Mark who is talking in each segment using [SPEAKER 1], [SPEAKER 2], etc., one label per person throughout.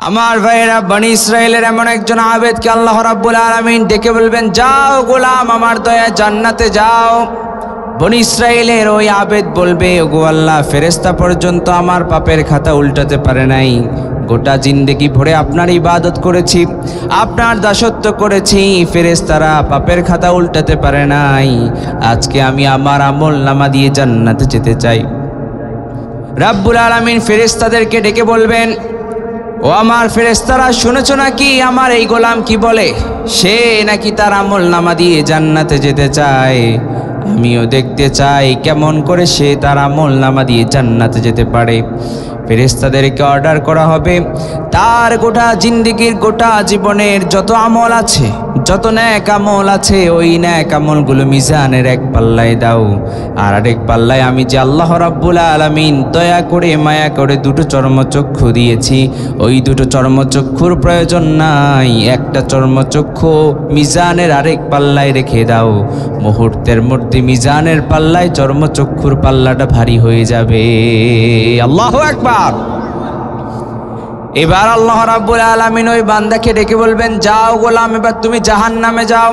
[SPEAKER 1] আমার ভাইয়েরা, বনি ইসরাইলের এমন একজন আবেদকে আল্লাহ রাব্বুল আলামিন ডেকে বলবেন, যাও গোলাম, আমার দয়া জান্নাতে যাও। বনি ইসরাইলের ওই আবেদ বলবে, ওগো আল্লাহ, ফেরেশতা পর্যন্ত আমার পাপের খাতা উল্টাতে পারে নাই। গোটা জিন্দেগি ভরে আপনার ইবাদত করেছি, আপনার দাসত্ব করেছি, ফেরেশতারা পাপের খাতা উল্টাতে পারে নাই। আজকে আমি আমার আমল নামা দিয়ে জান্নাতে যেতে চাই। রাব্বুল আলামিন ফেরেশতাদেরকে ডেকে বলবেন, ও আমার ফেরেশতারা, শুনেছ নাকি আমার এই গোলাম কি বলে? সে নাকি তার আমল নামা দিয়ে জান্নাতে যেতে চায়। আমিও দেখতে চাই কেমন করে সে তার আমল নামা দিয়ে জান্নাতে যেতে পারে। ফেরেশতাদেরকে অর্ডার করা হবে, তার গোটা জিন্দেগির গোটা জীবনের যত আমল আছে, যত ন্যাক আমল আছে, ওই ন্যাক আমলগুলো মিজানের এক পাল্লায় দাও। আর আরেক পাল্লায় আমি যে আল্লাহ রাব্বুল আলামিন দয়া করে মায়া করে দুটো চর্মচক্ষু দিয়েছি, ওই দুটো চর্মচক্ষুর প্রয়োজন নাই। একটা চর্মচক্ষু মিজানের আরেক পাল্লায় রেখে দাও। মুহূর্তের মধ্যে মিজানের পাল্লায় চর্মচক্ষুর পাল্লাটা ভারী হয়ে যাবে। আল্লাহু আকবার। এবার আল্লাহ রাব্বুল আলামিন ওই বান্দাকে ডেকে বলবেন, যাও গোলাম, এবার তুমি জাহান্নামে যাও।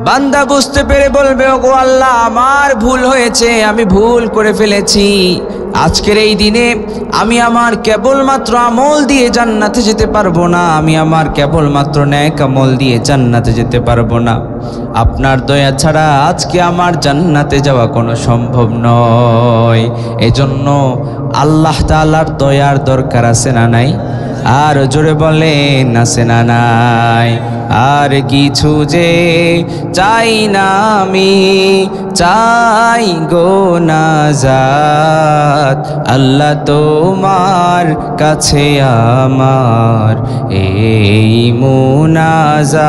[SPEAKER 1] বান্দা বুঝতে পেরে বলবে, ওগো আল্লাহ, আমার ভুল হয়েছে, আমি ভুল করে ফেলেছি। আজকের এই দিনে আমি আমার কেবলমাত্র আমল দিয়ে জান্নাতে যেতে পারবো না, আমি আমার কেবলমাত্র নেক আমল দিয়ে জান্নাতে যেতে পারবো না। আপনার দয়া ছাড়া আজকে আমার জান্নাতে যাওয়া কোনো সম্ভব নয়। এজন্য আল্লাহ তাআলার দয়ার দরকার আছে না নাই? আর জোরে বলেন, আছে না নাই? আর কিছু যে চাই না আমি, চাই গো নাজাত, আল্লাহ তোমার কাছে আমার এই মুনাজাত,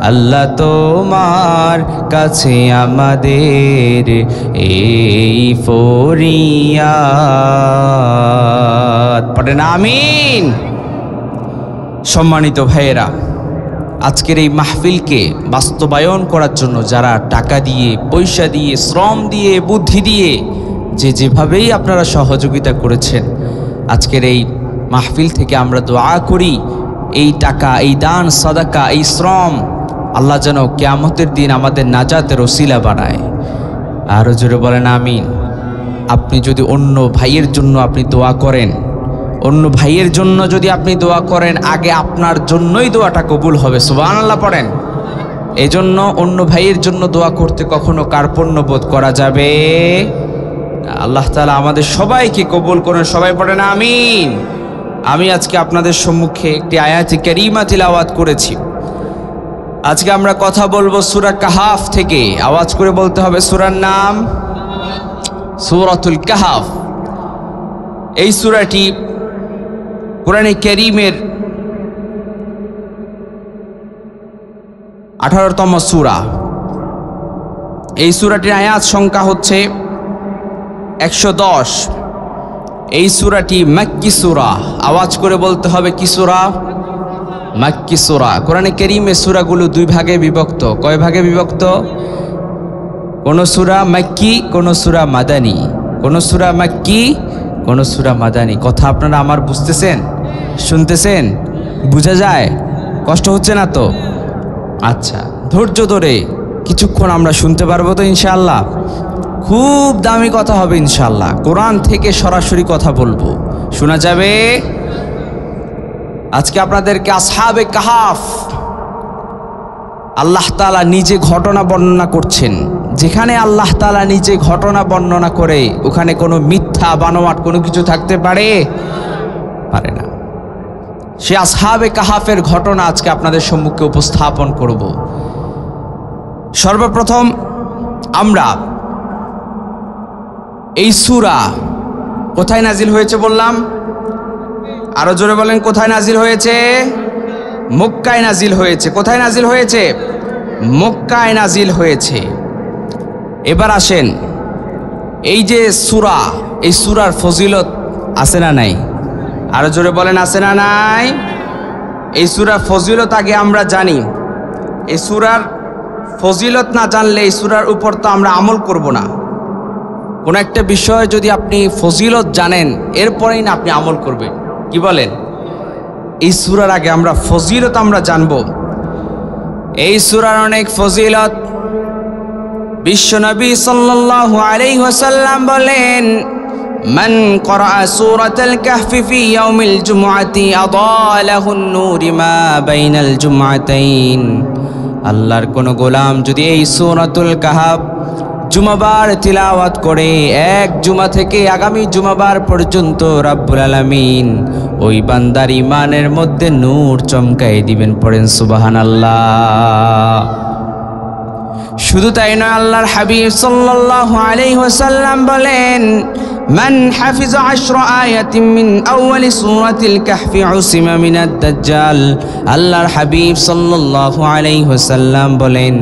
[SPEAKER 1] আল্লাহ তোমার কাছে আমাদের এই ফরিয়াদ। পড়েন আমিন। সম্মানিত ভাইয়েরা, আজকের এই মাহফিলকে বাস্তবায়ন করার জন্য যারা টাকা দিয়ে, পয়সা দিয়ে, শ্রম দিয়ে, বুদ্ধি দিয়ে, যেভাবেই আপনারা সহযোগিতা করেছেন, আজকের এই মাহফিল থেকে আমরা দোয়া করি এই টাকা, এই দান, সাদাকা, এই শ্রম আল্লাহ যেন কিয়ামতের দিন আমাদের নাজাতের ওসিলা বানায়। আরও জোরে বলেন আমিন। আপনি যদি অন্য ভাইয়ের জন্য আপনি দোয়া করেন, অন্য ভাইয়ের জন্য যদি আপনি দোয়া করেন, আগে আপনার জন্যই দোয়াটা কবুল হবে। সুবহানাল্লাহ পড়েন। এজন্য অন্য ভাইয়ের জন্য দোয়া করতে কখনো কার্পণ্য বোধ করা যাবে। আল্লাহ তাআলা আমাদের সবাইকে কবুল করেন। সবাই পড়েন আমিন। আমি আজকে আপনাদের সম্মুখে একটি আয়াতে কারিমা তিলাওয়াত করেছি। আজকে আমরা কথা বলবো সূরা কাহাফ থেকে। আওয়াজ করে বলতে হবে সূরার নাম সূরাতুল কাহাফ। এই সূরাটি কোরআনে কারীমের 18তম সূরা। এই সূরাটির আয়াত সংখ্যা হচ্ছে 110। এই সূরাটি মাক্কি সূরা। আওয়াজ করে বলতে হবে কি সূরা? মাক্কি সূরা। কোরআনে কারীমের সূরাগুলো দুই ভাগে বিভক্ত। কয় ভাগে বিভক্ত? কোন সূরা মাক্কি, কোন সূরা মাদানী। কোন সূরা মাক্কি, কোন সূরা মাদানী। কথা আপনারা আমার বুঝতেছেন, শুনতেছেন, বোঝা যায়? কষ্ট হচ্ছে না তো? আচ্ছা, ধৈর্য ধরে কিছুক্ষণ আমরা শুনতে পারবো তো ইনশাআল্লাহ? খুব দামি কথা হবে ইনশাআল্লাহ। কোরআন থেকে সরাসরি কথা বলবো, শোনা যাবে। আজকে আপনাদেরকে আসহাবে কাহাফ আল্লাহ তাআলা নিজে ঘটনা বর্ণনা করছেন। যেখানে আল্লাহ তাআলা নিজে ঘটনা বর্ণনা করে, ওখানে কোনো মিথ্যা বানোয়াট কোনো কিছু থাকতে পারে? পারে না। সে আসহাবে কাহাফের ঘটনা আজকে আপনাদের সম্মুখে উপস্থাপন করব। সর্বপ্রথম আমরা এই সূরা কোথায় নাজিল হয়েছে বললাম? আরো জোরে বলেন, কোথায় নাজিল হয়েছে? মক্কায় নাজিল হয়েছে। কোথায় নাজিল হয়েছে? মক্কায় নাজিল হয়েছে। এবার আসেন, এই যে সূরা, এই সূরার ফজিলত আছে না নাই? আরো জোরে বলেন, আছে না নাই? এই সূরার ফজিলত আগে আমরা জানি। এই সূরার ফজিলত না জানলে এই সূরার উপর তো আমরা আমল করব না। কোন একটা বিষয় যদি আপনি ফজিলত জানেন, এরপরেই না আপনি আমল করবেন। কি বলেন? এই সূরার আগে আমরা ফজিলত আমরা জানব। এই সূরার অনেক ফজিলত। বিশ্বনবী সাল্লাল্লাহু আলাইহি ওয়াসাল্লাম বলেন, মান ক্বরা সূরাতাল কাহফি ফি ইয়াউমিল জুমআতি আদালাহুন নূর মা বাইনাল জুমআতাইন। আল্লাহর কোন গোলাম যদি এই সূরাতুল কাহফ জুমাবার তিলাওয়াত করে, এক জুমা থেকে আগামী জুমাবার পর্যন্ত রাব্বুল আলামিন ওই বান্দার ইমানের মধ্যে নূর চমকাই দিবেন। পড়েন সুবহানাল্লাহ। শুধু তাই নয়, আল্লাহর হাবিব সাল্লাল্লাহু আলাইহি ওয়াসাল্লাম বলেন, মান হাফিজা 10 আয়াতিন মিন আউয়ালি সূরাতিল কাহফি উসিমা মিনাদ দাজ্জাল। আল্লাহর হাবিব সাল্লাল্লাহু আলাইহি ওয়াসাল্লাম বলেন,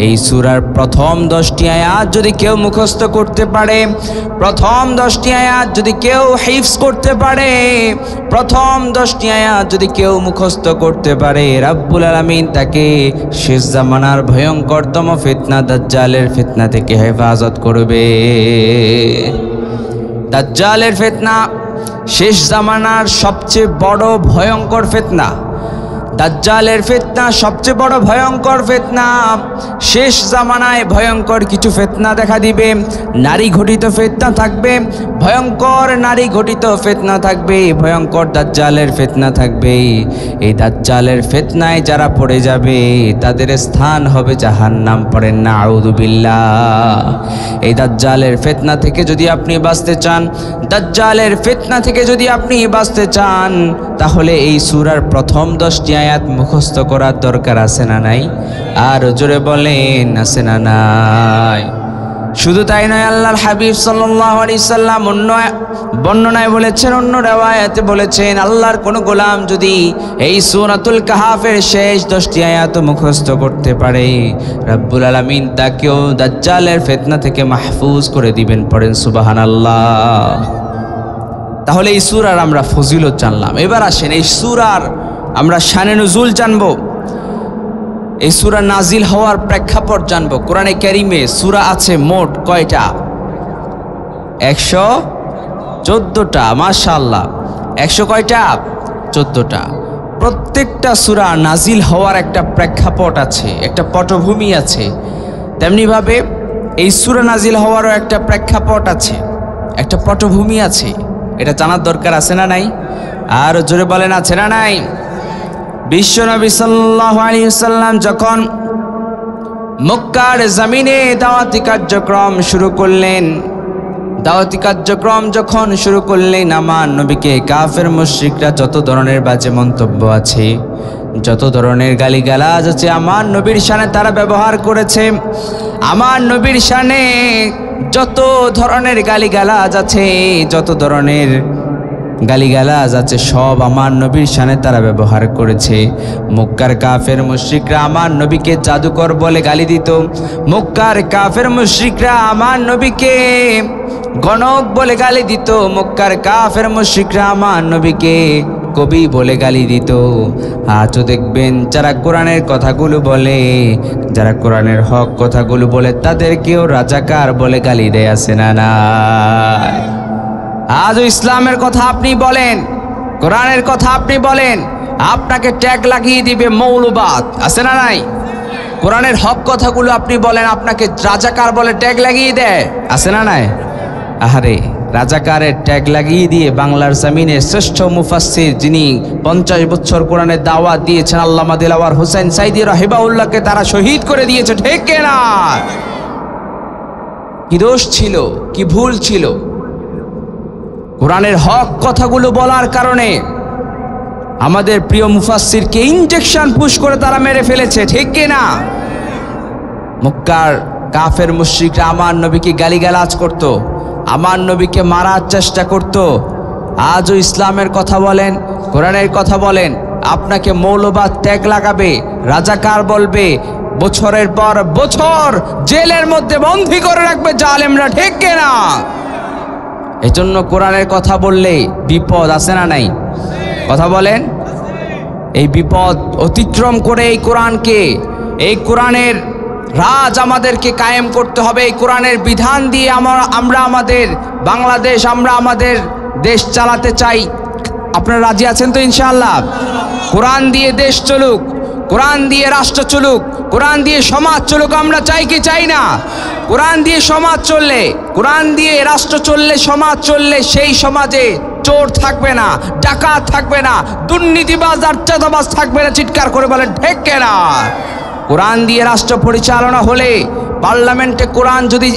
[SPEAKER 1] এই সূরার প্রথম 10টি আয়াত যদি কেউ মুখস্থ করতে পারে, প্রথম 10টি আয়াত যদি কেউ হিফজ করতে পারে, প্রথম 10টি আয়াত যদি কেউ মুখস্থ করতে পারে, রাব্বুল আলামিন তাকে শেষ জামানার ভয়ঙ্করতম ফিতনা দাজ্জালের ফিতনা থেকে হেফাজত করবে। দাজ্জালের ফিতনা শেষ জামানার সবচেয়ে বড় ভয়ঙ্কর ফিতনা। দাজ্জালের ফিতনা সবচেয়ে বড় ভয়ঙ্কর ফিতনা। শেষ জামানায় ভয়ঙ্কর কিছু ফিতনা দেখা দিবে। নারী ঘটিত ফিতনা থাকবে, ভয়ঙ্কর নারী ঘটিত ফিতনা থাকবে, ভয়ঙ্কর দাজ্জালের ফিতনা থাকবে। এই দাজ্জালের ফিতনায় যারা পড়ে যাবে তাদের স্থান হবে জাহান্নাম। পড়েন নাউযু বিল্লাহ। এই দাজ্জালের ফিতনা থেকে যদি আপনি বাঁচতে চান, দাজ্জালের ফিতনা থেকে যদি আপনি বাঁচতে চান, তাহলে এই সূরার প্রথম 10টি আয়াত মুখস্থ করার দরকার আছে না নাই? আর জোরে বলেন, আছে না নাই? শুধু তাই নয়, আল্লাহর হাবিব সাল্লাল্লাহু আলাইহি সাল্লাম অন্য বর্ণনায় বলেছেন, অন্য রিওয়ায়াতে বলেছেন, আল্লাহর কোন গোলাম যদি এই সূরাতুল কাহফের শেষ 10টি আয়াত মুখস্থ করতে পারে, রাব্বুল আলামিন তাকেও দাজ্জালের ফিতনা থেকে মাহফুজ করে দিবেন। পড়েন সুবহানাল্লাহ। তাহলে এই সূরার আমরা ফজিলত জানলাম। এবার আসেন এই সূরার আমরা শানে নুজুল জানবো। এই সূরা নাজিল হওয়ার প্রেক্ষাপট জানবো। কোরআনে কারিমে সূরা আছে মোট কয়টা? 114টা। মাশাআল্লাহ। 100 কয়টা? 14টা। প্রত্যেকটা সূরা নাজিল হওয়ার একটা প্রেক্ষাপট আছে, একটা পটভূমি আছে। তেমনিভাবে এই সূরা নাজিল হওয়ারও একটা প্রেক্ষাপট আছে, একটা পটভূমি আছে। এটা জানার দরকার আছে না নাই? আর জোরে বলেন, আছে না নাই? বিশ্বনবী সাল্লাল্লাহু আলাইহি ওয়াসাল্লাম যখন মক্কার জমিনে দাওয়াতি কার্যক্রম শুরু করলেন, দাওয়াতি কার্যক্রম যখন শুরু করলেন, আমার নবীকে কাফের মুশরিকরা যত ধরনের বাজে মন্তব্য আছে, যত ধরনের গালিগালাজ আছে, আমার নবীর শানে তারা ব্যবহার করেছে। আমার নবীর শানে যত ধরনের গালিগালাজ আছে, যত ধরনের গালিগালাজ আছে, সব আমার নবীর শানে তারা ব্যবহার করেছে। মক্কার কাফের মুশরিকরা আমার নবীকে জাদুকর বলে গালি দিত। মক্কার কাফের মুশরিকরা আমার নবীকে গণক বলে গালি দিত। মক্কার কাফের মুশরিকরা আমার নবীকে কবি বলে গালি দিত। আজও দেখবেন যারা কোরআনের কথাগুলো বলে, যারা কোরআনের হক কথাগুলো বলে, তাদেরকেও রাজাকার বলে গালি দেয়। আছে না নাই? আজও ইসলামের কথা আপনি বলেন, কোরআনের কথা আপনি বলেন, আপনাকে ট্যাগ লাগিয়ে দিবে মৌলবাদ। আছে না নাই? কোরআনের হক কথাগুলো আপনি বলেন, আপনাকে রাজাকার বলে ট্যাগ লাগিয়ে দেয়। আছে না নাই? আহারে, রাজাকারের ট্যাগ লাগিয়ে দিয়ে বাংলার জমিনের শ্রেষ্ঠ মুফাসসির, যিনি 50 বছর কোরআনের দাওয়াত দিয়েছেন, আল্লামা দিলওয়ার হোসেন সাইদি রাহিমাহুল্লাহকে তারা শহীদ করে দিয়েছে। ঠিক কিনা? কি দোষ ছিল, কি ভুল ছিল? কোরআনের হক কথাগুলো বলার কারণে আমাদের প্রিয় মুফাসসিরকে ইনজেকশন পুশ করে তারা মেরে ফেলেছে। ঠিক কিনা? মক্কার কাফের মুশরিকরা আমার নবীকে গালিগালাজ করত, আমার নবীকে মারার চেষ্টা করত। আজও ইসলামের কথা বলেন, কোরআনের কথা বলেন, আপনাকে মৌলবাদ ট্যাগ লাগাবে, রাজাকার বলবে, বছরের পর বছর জেলের মধ্যে বন্দী করে রাখবে জালেমরা। ঠিক কিনা? এজন্য কোরআনের কথা বললে বিপদ। আছে না নাই? কথা বলেন। এই বিপদ অতিক্রম করে এই কোরআনকে, এই কোরআনের রাজ আমাদেরকে কায়েম করতে হবে। এই কোরআনের বিধান দিয়ে আমরা আমাদের বাংলাদেশ, আমরা আমাদের দেশ চালাতে চাই। আপনারা রাজি আছেন তো ইনশাআল্লাহ? কোরআন দিয়ে দেশ চলুক, কোরআন দিয়ে রাষ্ট্র চলুক, কোরআন দিয়ে সমাজ চলুক, আমরা চাই কি চাই না? কোরআন দিয়ে সমাজ চললে, কোরআন দিয়ে রাষ্ট্র চললে, সমাজ চললে সেই সমাজে চোর থাকবে না, ডাকাত থাকবে না, দুর্নীতিবাজ আর চাঁদাবাজ থাকবে না। চিৎকার করে বলেন ঠিক কিনা? কোরআন দিয়ে রাষ্ট্র পরিচালনা হলে পার্লামেন্টে কোরআন যদি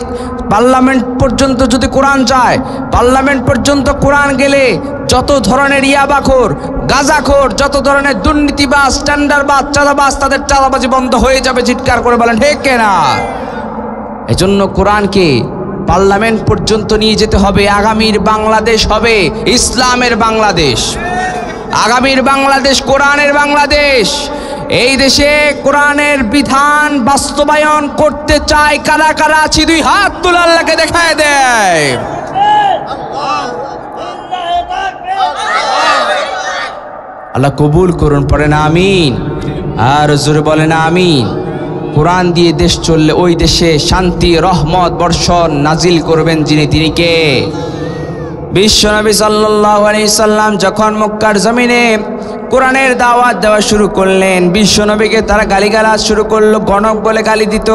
[SPEAKER 1] পার্লামেন্ট পর্যন্ত যদি কোরআন যায়, পার্লামেন্ট পর্যন্ত কোরআন গেলে যত ধরনের ইয়াবাখোর, গাঁজাখোর, যত ধরনের দুর্নীতিবাজ, টেন্ডারবাজ, চাঁদাবাজ, তাদের চাঁদাবাজি বন্ধ হয়ে যাবে। চিৎকার করে বলেন ঠিক কিনা? এজন্য কোরআনকে পার্লামেন্ট পর্যন্ত নিয়ে যেতে হবে। আগামীর বাংলাদেশ হবে ইসলামের বাংলাদেশ, আগামীর বাংলাদেশ কোরআনের বাংলাদেশ। এই দেশে কোরআনের বিধান বাস্তবায়ন করতে চায় কারা কারা আছি? দুই হাত তুলে আল্লাহকে দেখায় দেয়। আল্লাহ কবুল করুন, পড়েন আমিন। আর জোরে বলেন আমিন। কোরআন দিয়ে দেশ চললে ওই দেশে শান্তি, রহমত বর্ষণ নাজিল করবেন যিনি, তিনি কে? বিশ্বনবী সাল্লাল্লাহু আলাইহি সাল্লাম যখন মক্কার জমিনে কোরআনের দাওয়াত দেওয়া শুরু করলেন, বিশ্বনবীকে তারা গালিগালাজ শুরু করলো। গণক বলে গালি দিত,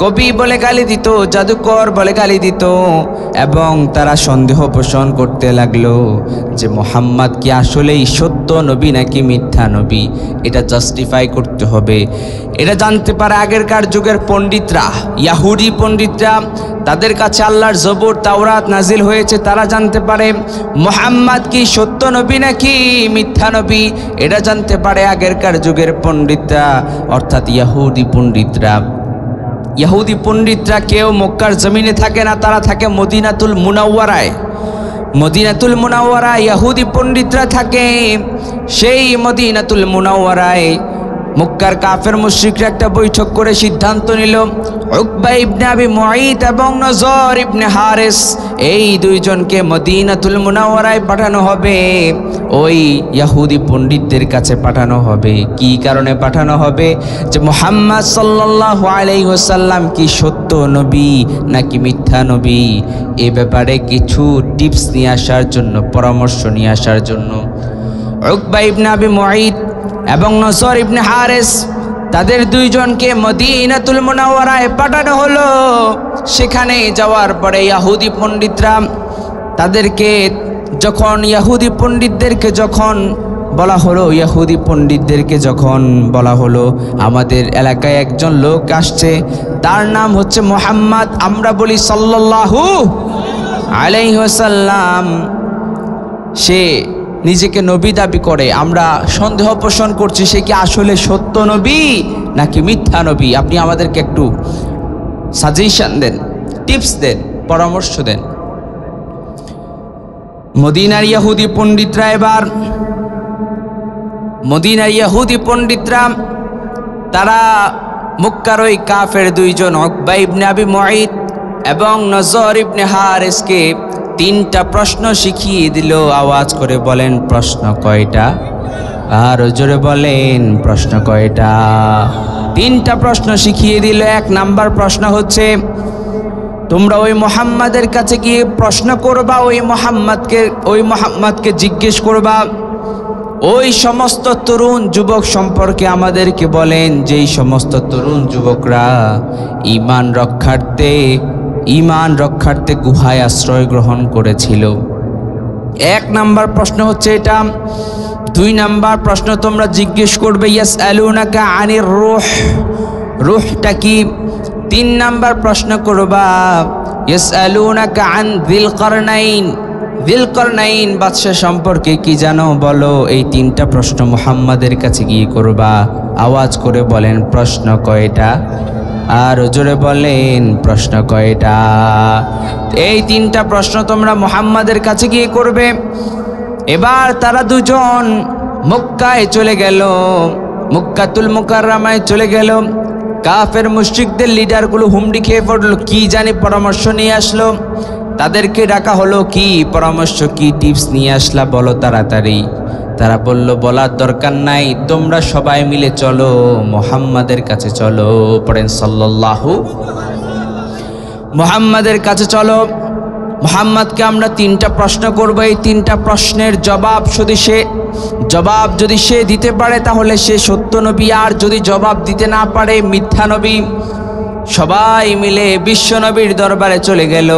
[SPEAKER 1] কবি বলে গালি দিত, জাদুকর বলে গালি দিত, এবং তারা সন্দেহ পোষণ করতে লাগলো যে মুহাম্মদ কি আসলেই সত্য নবী নাকি মিথ্যা নবী। এটা জাস্টিফাই করতে হবে। এটা জানতে পারে আগেরকার যুগের পণ্ডিতরা, ইয়াহুদি পণ্ডিতরা, তাদের কাছে আল্লাহর জবুর তাওরাত নাজিল হয়েছে। তারা জানতে পারে মুহাম্মদ কি সত্য নবী নাকি মিথ্যা নবী। এটা জানতে পারে আগেরকার যুগের পণ্ডিতরা, অর্থাৎ ইয়াহুদি পণ্ডিতরা। ইয়াহুদি পণ্ডিতরা কেউ মক্কার জমিনে থাকে না, তারা থাকে মদিনাতুল মুনাওয়ারায়। মদিনাতুল মুনাওয়ারায় ইয়াহুদি পণ্ডিতরা থাকে। সেই মদিনাতুল মুনাওয়ারায় মক্কার কাফের মুশরিকরা একটা বৈঠক করে সিদ্ধান্ত নিল, উকবা ইবনে আবি মুঈত এবং নজর ইবনে হারিস, এই দুইজনকে মদিনাতুল মুনাওয়ারায় পাঠানো হবে। ওই ইহুদি পণ্ডিতদের কাছে পাঠানো হবে। কি কারণে পাঠানো হবে? যে মুহাম্মদ সাল্লাল্লাহু আলাইহি ওয়াসাল্লাম কি সত্য নবী নাকি মিথ্যা নবী, এ ব্যাপারে কিছু টিপস নিয়ে আসার জন্য, পরামর্শ নিয়ে আসার জন্য উকবা ইবনে আবি মুঈত এবং নজর ইবনে হারিস, তাদের দুইজনকে মদিনাতুল মুনাওয়ারায় পাঠানো হলো। সেখানে যাওয়ার পরে ইহুদি পণ্ডিতরা তাদেরকে যখন ইহুদি পণ্ডিতদেরকে যখন বলা হলো আমাদের এলাকায় একজন লোক আসছে, তার নাম হচ্ছে মুহাম্মদ, আমরা বলি সাল্লাল্লাহু আলাইহি ওয়াসাল্লাম, সে নিজেকে নবী দাবি করে। আমরা সন্দেহ পোষণ করছি সে কি আসলে সত্য নবী নাকি মিথ্যা নবী। আপনি আমাদেরকে একটু সাজেশন দেন, টিপস দেন, পরামর্শ দেন। মদিনার ইহুদি পণ্ডিতরা তারা মক্কার ওই কাফের দুইজন উকবা ইবনে আবি মুঈত এবং নজর ইবনে হারিসকে তিনটা প্রশ্ন শিখিয়ে দিল। আওয়াজ করে বলেন প্রশ্ন কয়টা? আর জোরে বলেন প্রশ্ন কয়টা? তিনটা প্রশ্ন শিখিয়ে দিল। এক নাম্বার প্রশ্ন হচ্ছে, তোমরা ওই মুহাম্মাদের কাছে গিয়ে প্রশ্ন করবা, ওই মুহাম্মাদকে জিজ্ঞেস করবা ওই সমস্ত তরুণ যুবক সম্পর্কে আমাদেরকে বলেন, যেই সমস্ত তরুণ যুবকরা ঈমান রক্ষার্থে গুহায় আশ্রয় গ্রহণ করেছিল। এক নাম্বার প্রশ্ন হচ্ছে এটা। দুই নাম্বার প্রশ্ন তোমরা জিজ্ঞেস করবে ইয়াসআলুনাকা আনির রূহ, রূহটা কি? তিন নাম্বার প্রশ্ন করবা ইয়াসআলুনাকা আন যিলকারনাইন বাদশা সম্পর্কে কি জানো বলো। এই তিনটা প্রশ্ন মুহাম্মাদের কাছে গিয়ে করবা। আওয়াজ করে বলেন প্রশ্ন কয়টা? আর জোরে বলেন প্রশ্ন কয়টা? এই তিনটা প্রশ্ন তোমরা মুহাম্মাদের কাছে গিয়ে করবে। এবার তারা দুজন মক্কায় চলে গেল, মক্কাতুল মুকাররমায় চলে গেল। কাফের মুশরিকদের লিডারগুলো হুমড়ি খেয়ে পড়লো, কি জানি পরামর্শ নিয়ে আসলো। তাদেরকে ডাকা হলো, কি পরামর্শ, কি টিপস নিয়ে আসলা বলো তাড়াতাড়ি। তারা বলল বলার দরকার নাই, তোমরা সবাই মিলে চলো মুহাম্মাদের কাছে চলো। পড়েন সাল্লাল্লাহু, মুহাম্মাদের কাছে চলো। মুহাম্মদকে আমরা 3টা প্রশ্ন করব। এই 3টা প্রশ্নের জবাব যদি সে দিতে পারে তাহলে সে সত্য নবী, আর যদি জবাব দিতে না পারে মিথ্যা নবী। সবাই মিলে বিশ্ব নবীর দরবারে চলে গেল।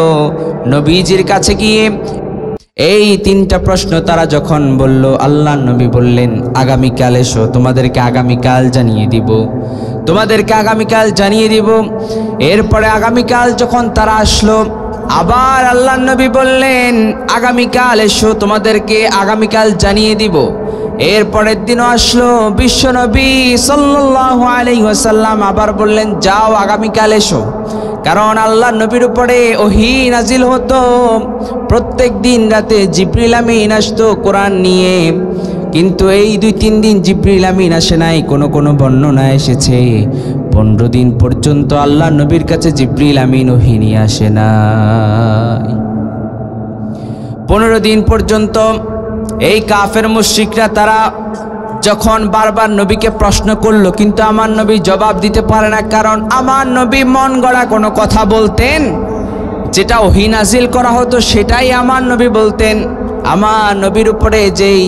[SPEAKER 1] নবীজির কাছে গিয়ে এই 3টা প্রশ্ন তারা যখন বলল, আল্লাহর নবী বললেন, আগামীকাল এসো, তোমাদেরকে আগামীকাল জানিয়ে দিব। এরপরে আগামীকাল যখন তারা আসলো, আবার আল্লাহর নবী বললেন, আগামীকাল এসো, তোমাদেরকে আগামীকাল জানিয়ে দিব। এরপরের দিনও আসলো, বিশ্ব নবী সাল্লাল্লাহু আলাইহি ওয়াসাল্লাম আবার বললেন, যাও আগামীকাল এসো। কারণ আল্লাহর নবীর উপরে ওহী নাজিল হতো, প্রত্যেক দিন রাতে জিবরিল আমিন আসতো কোরআন নিয়ে। কিন্তু এই 2-3 দিন জিবরিল আমিন আসে নাই। কোনো বর্ণনা এসেছে 15 দিন পর্যন্ত আল্লাহর নবীর কাছে জিবরিল আমিন ওহী নিয়ে আসে নাই। 15 দিন পর্যন্ত এই কাফের মুশরিকরা তারা যখন বারবার নবীকে প্রশ্ন করলো, কিন্তু আমার নবী জবাব দিতে পারে না। কারণ আমার নবী মন গড়া কোনো কথা বলতেন, যেটা ওহী নাজিল করা হতো সেটাই আমার নবী বলতেন। আমার নবীর উপরে যেই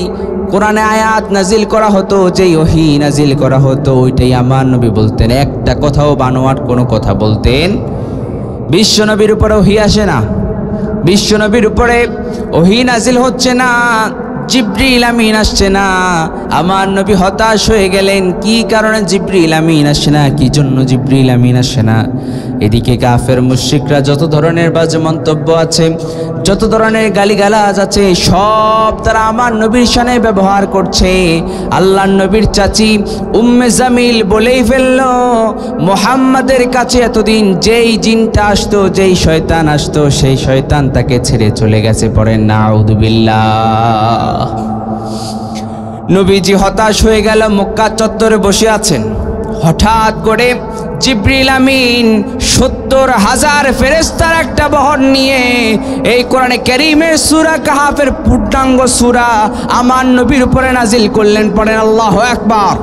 [SPEAKER 1] কোরআনে আয়াত নাজিল করা হতো, যেই ওহী নাজিল করা হতো, ওইটাই আমার নবী বলতেন। একটা কথাও বানোয়াট কোনো কথা বলতেন। বিশ্ব নবীর উপরে ওহী আসে না, বিশ্ব নবীর উপরে ওহী নাজিল হচ্ছে না, জিবরিল আমিন আসছে না। আমার নবী হতাশ হয়ে গেলেন, কি কারণে জিবরিল আমিন আসে না, কি জন্য জিবরিল আমিন আসে না। এদিকে কাফের মুশরিকরা যত ধরনের বাজে মন্তব্য আছে, যত ধরনের গালিগালাজ আছে, সব তারা আমার নবীর শানে ব্যবহার করছে। আল্লাহর নবীর চাচি উম্মে জামিল বলেই ফেলল, মুহাম্মাদের কাছে এতদিন যেই জিনটা আসতো, যেই শয়তান আসতো, সেই শয়তান তাকে ছেড়ে চলে গেছে। পড়েন নাউযুবিল্লাহ। নবীজি হতাশ হয়ে গেল, মক্কা চত্বরে বসে আছেন। হঠাৎ করে জিবরিল আমিন 70,000 ফেরেশতার একটা বহর নিয়ে এই কোরআনে কারীমের সূরা কাহাফের পূর্ণাঙ্গ সূরা আমার নবীর উপরে নাজিল করলেন। পড়েন আল্লাহু আকবার।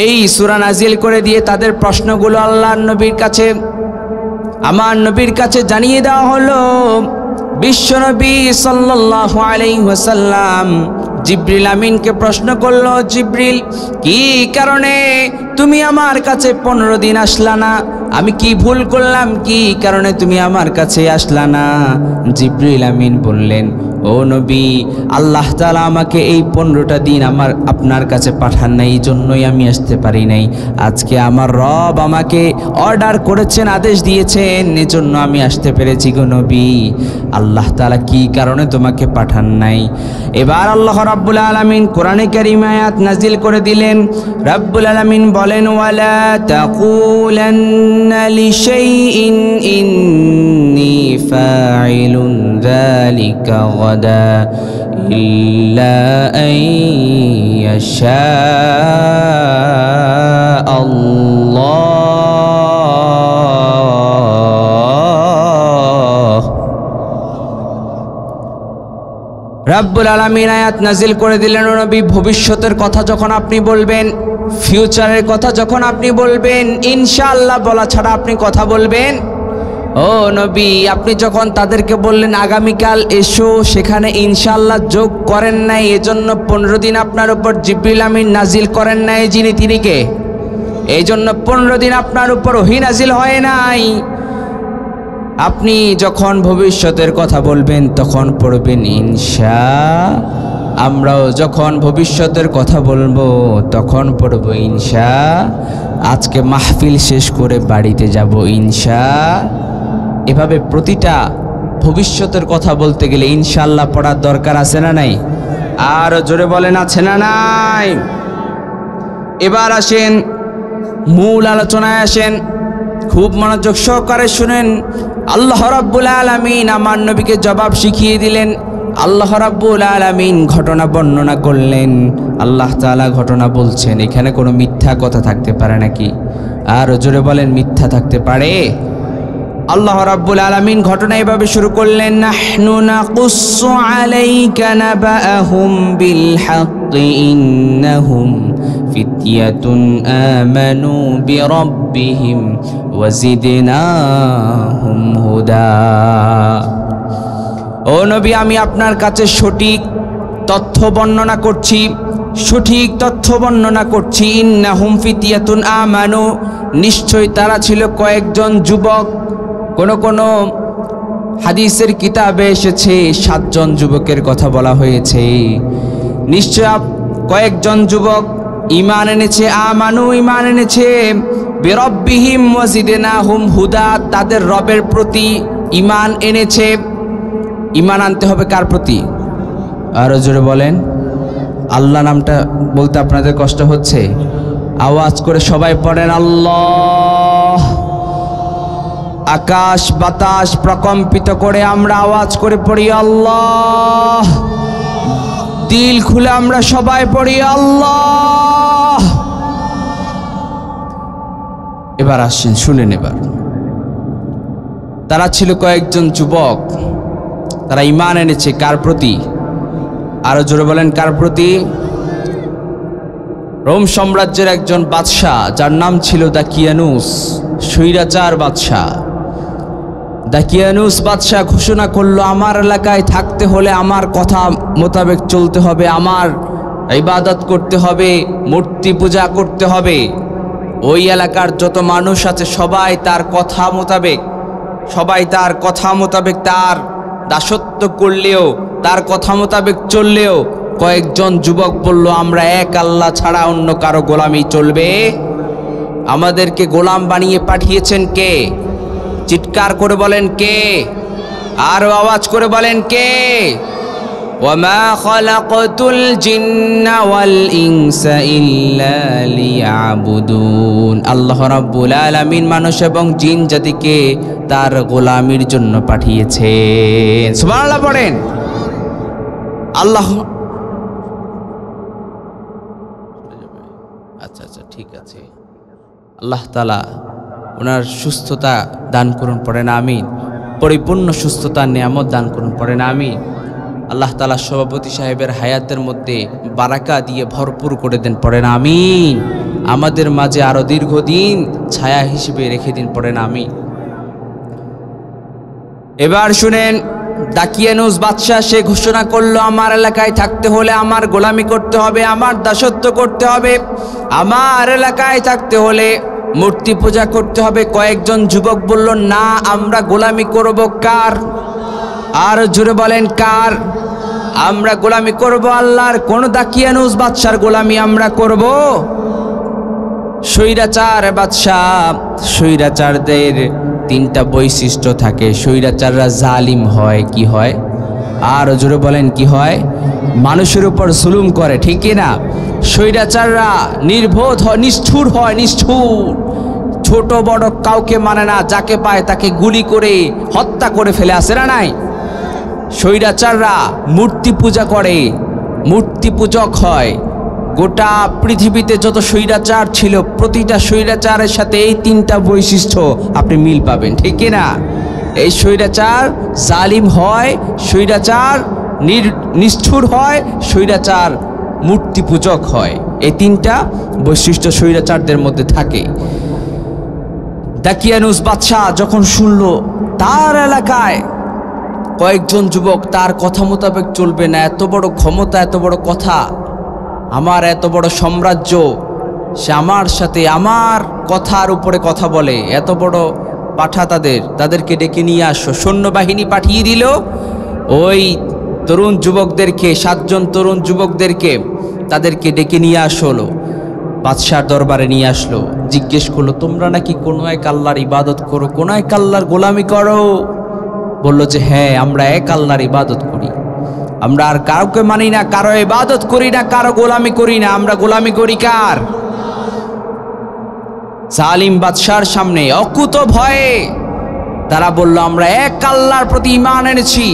[SPEAKER 1] এই সূরা নাজিল করে দিয়ে তাদের প্রশ্নগুলো আল্লাহর নবীর কাছে, আমার নবীর কাছে জানিয়ে দেওয়া হলো। বিশ্বনবী সাল্লাল্লাহু আলাইহি ওয়াসাল্লাম জিবরিল আমিনকে প্রশ্ন করলো, জিবরিল, কি কারণে তুমি আমার কাছে 15 দিন আসলা না? আমি কি ভুল করলাম, কি কারণে তুমি আমার কাছে আসলা না? জিবরিল আমিন বললেন, ও নবী, আল্লাহ তাআলা আমাকে এই 15টা দিন আপনার কাছে পাঠান নাই, এই জন্যই আমি আসতে পারি নাই। আজকে আমার রব আমাকে অর্ডার করেছেন, আদেশ দিয়েছেন, এজন্য আমি আসতে পেরেছি গো নবী। আল্লাহ তাআলা কি কারণে তোমাকে পাঠান নাই? এবার আল্লাহ রাব্বুল আলামিন কোরআনে কারীম আয়াত নাজিল করে দিলেন। রাব্বুল আলামিন বলেন, ওয়ালা তাকুলান্না লিশাইইন ইন্নী ফাইলুন যালিকা গাদা ইল্লা আন ইয়াশা আল্লাহ। রাব্বুল আলামিন আয়াত নাজিল করে দিলেন, ও নবী, ভবিষ্যতের কথা যখন আপনি বলবেন, ফিউচারের কথা যখন আপনি বলবেন, ইনশাআল্লাহ বলা ছাড়া আপনি কথা বলবেন? ও নবী, আপনি যখন তাদেরকে বললেন আগামীকাল এসো, সেখানে ইনশাআল্লাহ যোগ করেন নাই, এজন্য 15 দিন আপনার উপর জিবরিল আমিন নাজিল করেন নাই। যিনি তিনি কে? এই জন্য 15 দিন আপনার উপর ওহী নাজিল হয় নাই। আপনি যখন ভবিষ্যতের কথা বলবেন তখন পড়বেন ইনশা। আমরাও যখন ভবিষ্যতের কথা বলবো তখন পড়ব ইনশা। আজকে মাহফিল শেষ করে বাড়িতে যাব ইনশা। এভাবে প্রতিটা ভবিষ্যতের কথা বলতে গেলে ইনশাআল্লাহ পড়ার দরকার আছে না নাই? আর জোরে বলেন, আছে না নাই? এবার আসেন মূল আলোচনায় আসেন, খুব মনোযোগ সহকারে শুনেন। আল্লাহ রাব্বুল আলামিন আমার নবীকে জবাব শিখিয়ে দিলেন। আল্লাহ রাব্বুল আলামিন ঘটনা বর্ণনা করলেন। আল্লাহ তাআলা ঘটনা বলছেন, এখানে কোনো মিথ্যা কথা থাকতে পারে নাকি? আর জোরে বলেন, মিথ্যা থাকতে পারে? আল্লাহ রাব্বুল আলামিন ঘটনা এভাবে শুরু করলেন, নাহনু নাকুসসু আলাইকা নাবাআহুম বিল হাক্কি ইন্নাহুম ফিতয়াতুন আমানু বিরাব্বিহিম ওয়া জিদনাহুম হুদা। ও নবী, আমি আপনার কাছে সঠিক তথ্য বর্ণনা করছি, সঠিক তথ্য বর্ণনা করছি। ইন্নাহুম ফিতয়াতুন আমানু, নিশ্চয় তারা ছিল কয়েকজন যুবক। কোন হাদিসের কিতাবে এসেছে 7 জন যুবকের কথা বলা হয়েছে। নিশ্চয় কয়েকজন যুবক ঈমান এনেছে, আমানু ঈমান এনেছে, বিরব্বিহিম ওয়া জিদনাহুম হুদা, তাদের রবের প্রতি ঈমান এনেছে। ঈমান আনতে হবে কার প্রতি? আরো জোরে বলেন। আল্লাহ নামটা বলতে আপনাদের কষ্ট হচ্ছে? আওয়াজ করে সবাই পড়েন আল্লাহ। আকাশ বাতাস প্রকম্পিত করে আমরা আওয়াজ করে পড়ি আল্লাহ। দিল খুলে আমরা সবাই পড়ি আল্লাহ। এবার আসেন, শুনেন। এবার তারা ছিল কয়েকজন যুবক, তারা ঈমান এনেছে কার প্রতি? আরো জোরে বলেন, কার প্রতি? রোম সাম্রাজ্যের একজন বাদশাহ, যার নাম ছিল দাকিয়ানুস, স্বৈরাচার বাদশাহ। দাকিয়ানুস বাদশাহ ঘোষণা করলো, আমার এলাকায় থাকতে হলে আমার কথা মোতাবেক চলতে হবে, আমার ইবাদত করতে হবে, মূর্তি পূজা করতে হবে। ওই এলাকার যত মানুষ আছে সবাই তার কথা মোতাবেক তার দাসত্ব করলেও, তার কথা মোতাবেক চললেও কয়েকজন যুবক বলল, আমরা এক আল্লাহ ছাড়া অন্য কারো গোলামি চলবে? আমাদেরকে গোলাম বানিয়ে পাঠিয়েছেন কে? চিৎকার করে বলেন কে? আরো আওয়াজ করে বলেন কে? ওয়ামা খালাকতুল জিন্না ওয়াল ইনসা ইল্লা লিয়াবুদুন। আল্লাহ রাব্বুল আলামিন মানুষ এবং জিন জাতিকে তার গোলামির জন্য পাঠিয়েছেন। সুবহানাল্লাহ পড়েন। আল্লাহ আচ্ছা ঠিক আছে। আল্লাহ তাআলা ওনার সুস্থতা দান করুন, পড়েন আমিন। পরিপূর্ণ সুস্থতার নিয়ামত দান করুন, পড়েন আমিন। আল্লাহ তাআলা সভাপতি সাহেবের হায়াতের মধ্যে বারাকা দিয়ে ভরপুর করে দেন, পড়েন আমিন। আমাদের মাঝে আরো দীর্ঘদিন ছায়া হিসেবে রেখে দিন, পড়েন আমিন। এবার শুনেন, দাকিয়ানুস বাদশাহ সে ঘোষণা করলো, আমার এলাকায় থাকতে হলে আমার গোলামি করতে হবে, আমার দাসত্ব করতে হবে, আমার এলাকায় থাকতে হলে মূর্তি পূজা করতে হবে। কয়েকজন যুবক বলল, না, আমরা গোলামি করব কার? আর জোরে বলেন কার? আমরা গোলামি করব আল্লাহর। কোন দাকিয়ানুস বাদশার গোলামি আমরা করব? স্বৈরাচার বাদশাহ, স্বৈরাচারদের 3টা বৈশিষ্ট্য থাকে। স্বৈরাচাররা জালিম হয়। কি হয়? আর জোরে বলেন কি হয়? মানুষের উপর জুলুম করে, ঠিক কি না? স্বৈরাচাররা নির্বোধ হয়, নিষ্ঠুর হয়, নিষ্ঠুর। ছোট বড় কাউকে মানে না, যাকে পায় তাকে গুলি করে হত্যা করে ফেলে, আসে না নাই? স্বৈরাচাররা মূর্তি পূজা করে, মূর্তি পূজক হয়। গোটা পৃথিবীতে যত স্বৈরাচার ছিল, প্রতিটা স্বৈরাচারের সাথে এই 3টা বৈশিষ্ট্য আপনি মিল পাবেন, ঠিক না? এই স্বৈরাচার জালিম হয়, স্বৈরাচার নিষ্ঠুর হয়, স্বৈরাচার মূর্তি পূজক হয়। এই 3টা বৈশিষ্ট্য স্বৈরাচারদের মধ্যে থাকে। দাকিয়ানুস বাদশাহ যখন শুনল তার এলাকায় কয়েকজন যুবক তার কথা মোতাবেক চলবে না, এত বড় ক্ষমতা, এত বড় কথা, আমার এত বড় সাম্রাজ্য, সে আমার সাথে আমার কথার উপরে কথা বলে, এত বড় পাঠা, তাদেরকে ডেকে নিয়ে আসো। সৈন্যবাহিনী পাঠিয়ে দিল। ওই তরুণ যুবকদেরকে, 7 জন তরুণ যুবকদেরকে তাদেরকে ডেকে নিয়ে আসলো, বাদশার দরবারে নিয়ে আসলো। জিজ্ঞেস করলো, তোমরা নাকি কোনো এক আল্লাহর ইবাদত করো, কোনো এক আল্লাহর গোলামি করো? বললো যে হ্যাঁ, আমরা এক আল্লাহর ইবাদত করি, আমরা আর কাউকে মানি না, কারো ইবাদত করি না, কারো গোলামি করি না। আমরা গোলামি করি কার? জালিম বাদশার সামনে অকুত ভয়ে তারা বলল, আমরা এক আল্লাহর প্রতি ঈমান এনেছি,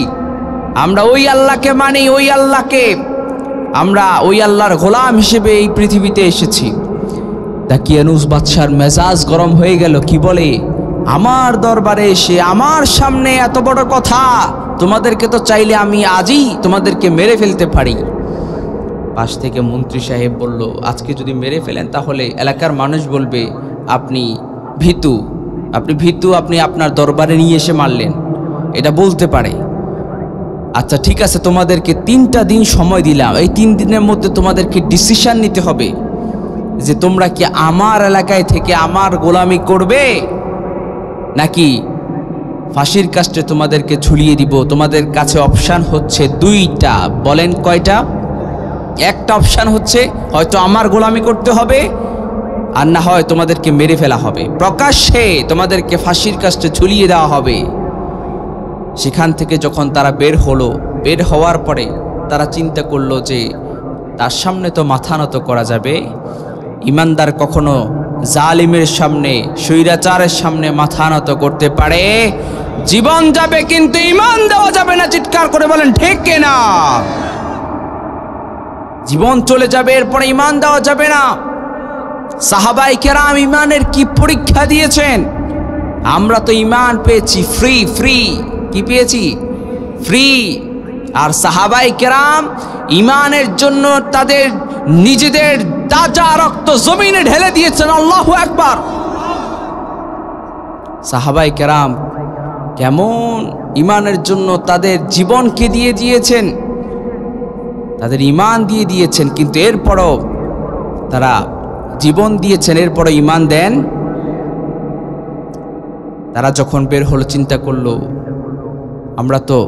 [SPEAKER 1] আমরা ওই আল্লাহকে মানি, ওই আল্লাহকে, আমরা ওই আল্লাহর গোলাম হিসেবে এই পৃথিবীতে এসেছি। দাকিয়ানুস বাদশার মেজাজ গরম হয়ে গেল। কি বলে? আমার দরবারে এসে আমার সামনে এত বড় কথা, তোমাদেরকে তো চাইলে আমি আজই তোমাদেরকে মেরে ফেলতে পারি। পাশ থেকে মন্ত্রী সাহেব বলল, আজকে যদি মেরে ফেলেন তাহলে এলাকার মানুষ বলবে আপনি ভীতু, আপনি আপনার দরবারে নিয়ে এসে মারলেন, এটা বলতে পারে। আচ্ছা ঠিক আছে, তোমাদেরকে 3টা দিন সময় দিলাম, এই 3 দিনের মধ্যে তোমাদেরকে ডিসিশন নিতে হবে যে তোমরা কি আমার এলাকায় থেকে আমার গোলামি করবে নাকি ফাঁসির কাস্টে তোমাদেরকে ঝুলিয়ে দিব। তোমাদের কাছে অপশান হচ্ছে 2টা। বলেন কয়টা? একটা অপশান হচ্ছে হয়তো আমার গোলামি করতে হবে, আর না হয় তোমাদেরকে মেরে ফেলা হবে, প্রকাশ্যে তোমাদেরকে ফাঁসির কাস্টে ঝুলিয়ে দেওয়া হবে। সেখান থেকে যখন তারা বের হওয়ার পরে তারা চিন্তা করলো যে তার সামনে তো মাথা নত করা যাবে, ইমানদার কখনো জালিমের সামনে, স্বৈরাচারের সামনে মাথা নত করতে পারে? জীবন যাবে কিন্তু ঈমান দেওয়া যাবে না। চিৎকার করে বলেন ঠিক কিনা? জীবন চলে যাবে, এরপরে ঈমান দেওয়া যাবে না। সাহাবায়ে কেরাম ঈমানের কি পরীক্ষা দিয়েছেন। আমরা তো ঈমান পেয়েছি ফ্রি। কি পেয়েছি? ফ্রি। আর সাহাবায়ে কেরাম ঈমানের জন্য তাদের নিজেদের তাজা রক্ত জমিনে ঢেলে দিয়েছেন। আল্লাহু আকবার। সাহাবায়ে কেরাম কেমন ঈমানের জন্য তাদের জীবনকে দিয়ে দিয়েছেন, তাদের ঈমান দিয়ে দিয়েছেন, কিন্তু এরপরও তারা জীবন দিয়েছেন, এরপরও ঈমান দেন। তারা যখন বের হলো চিন্তা করলো আমরা তো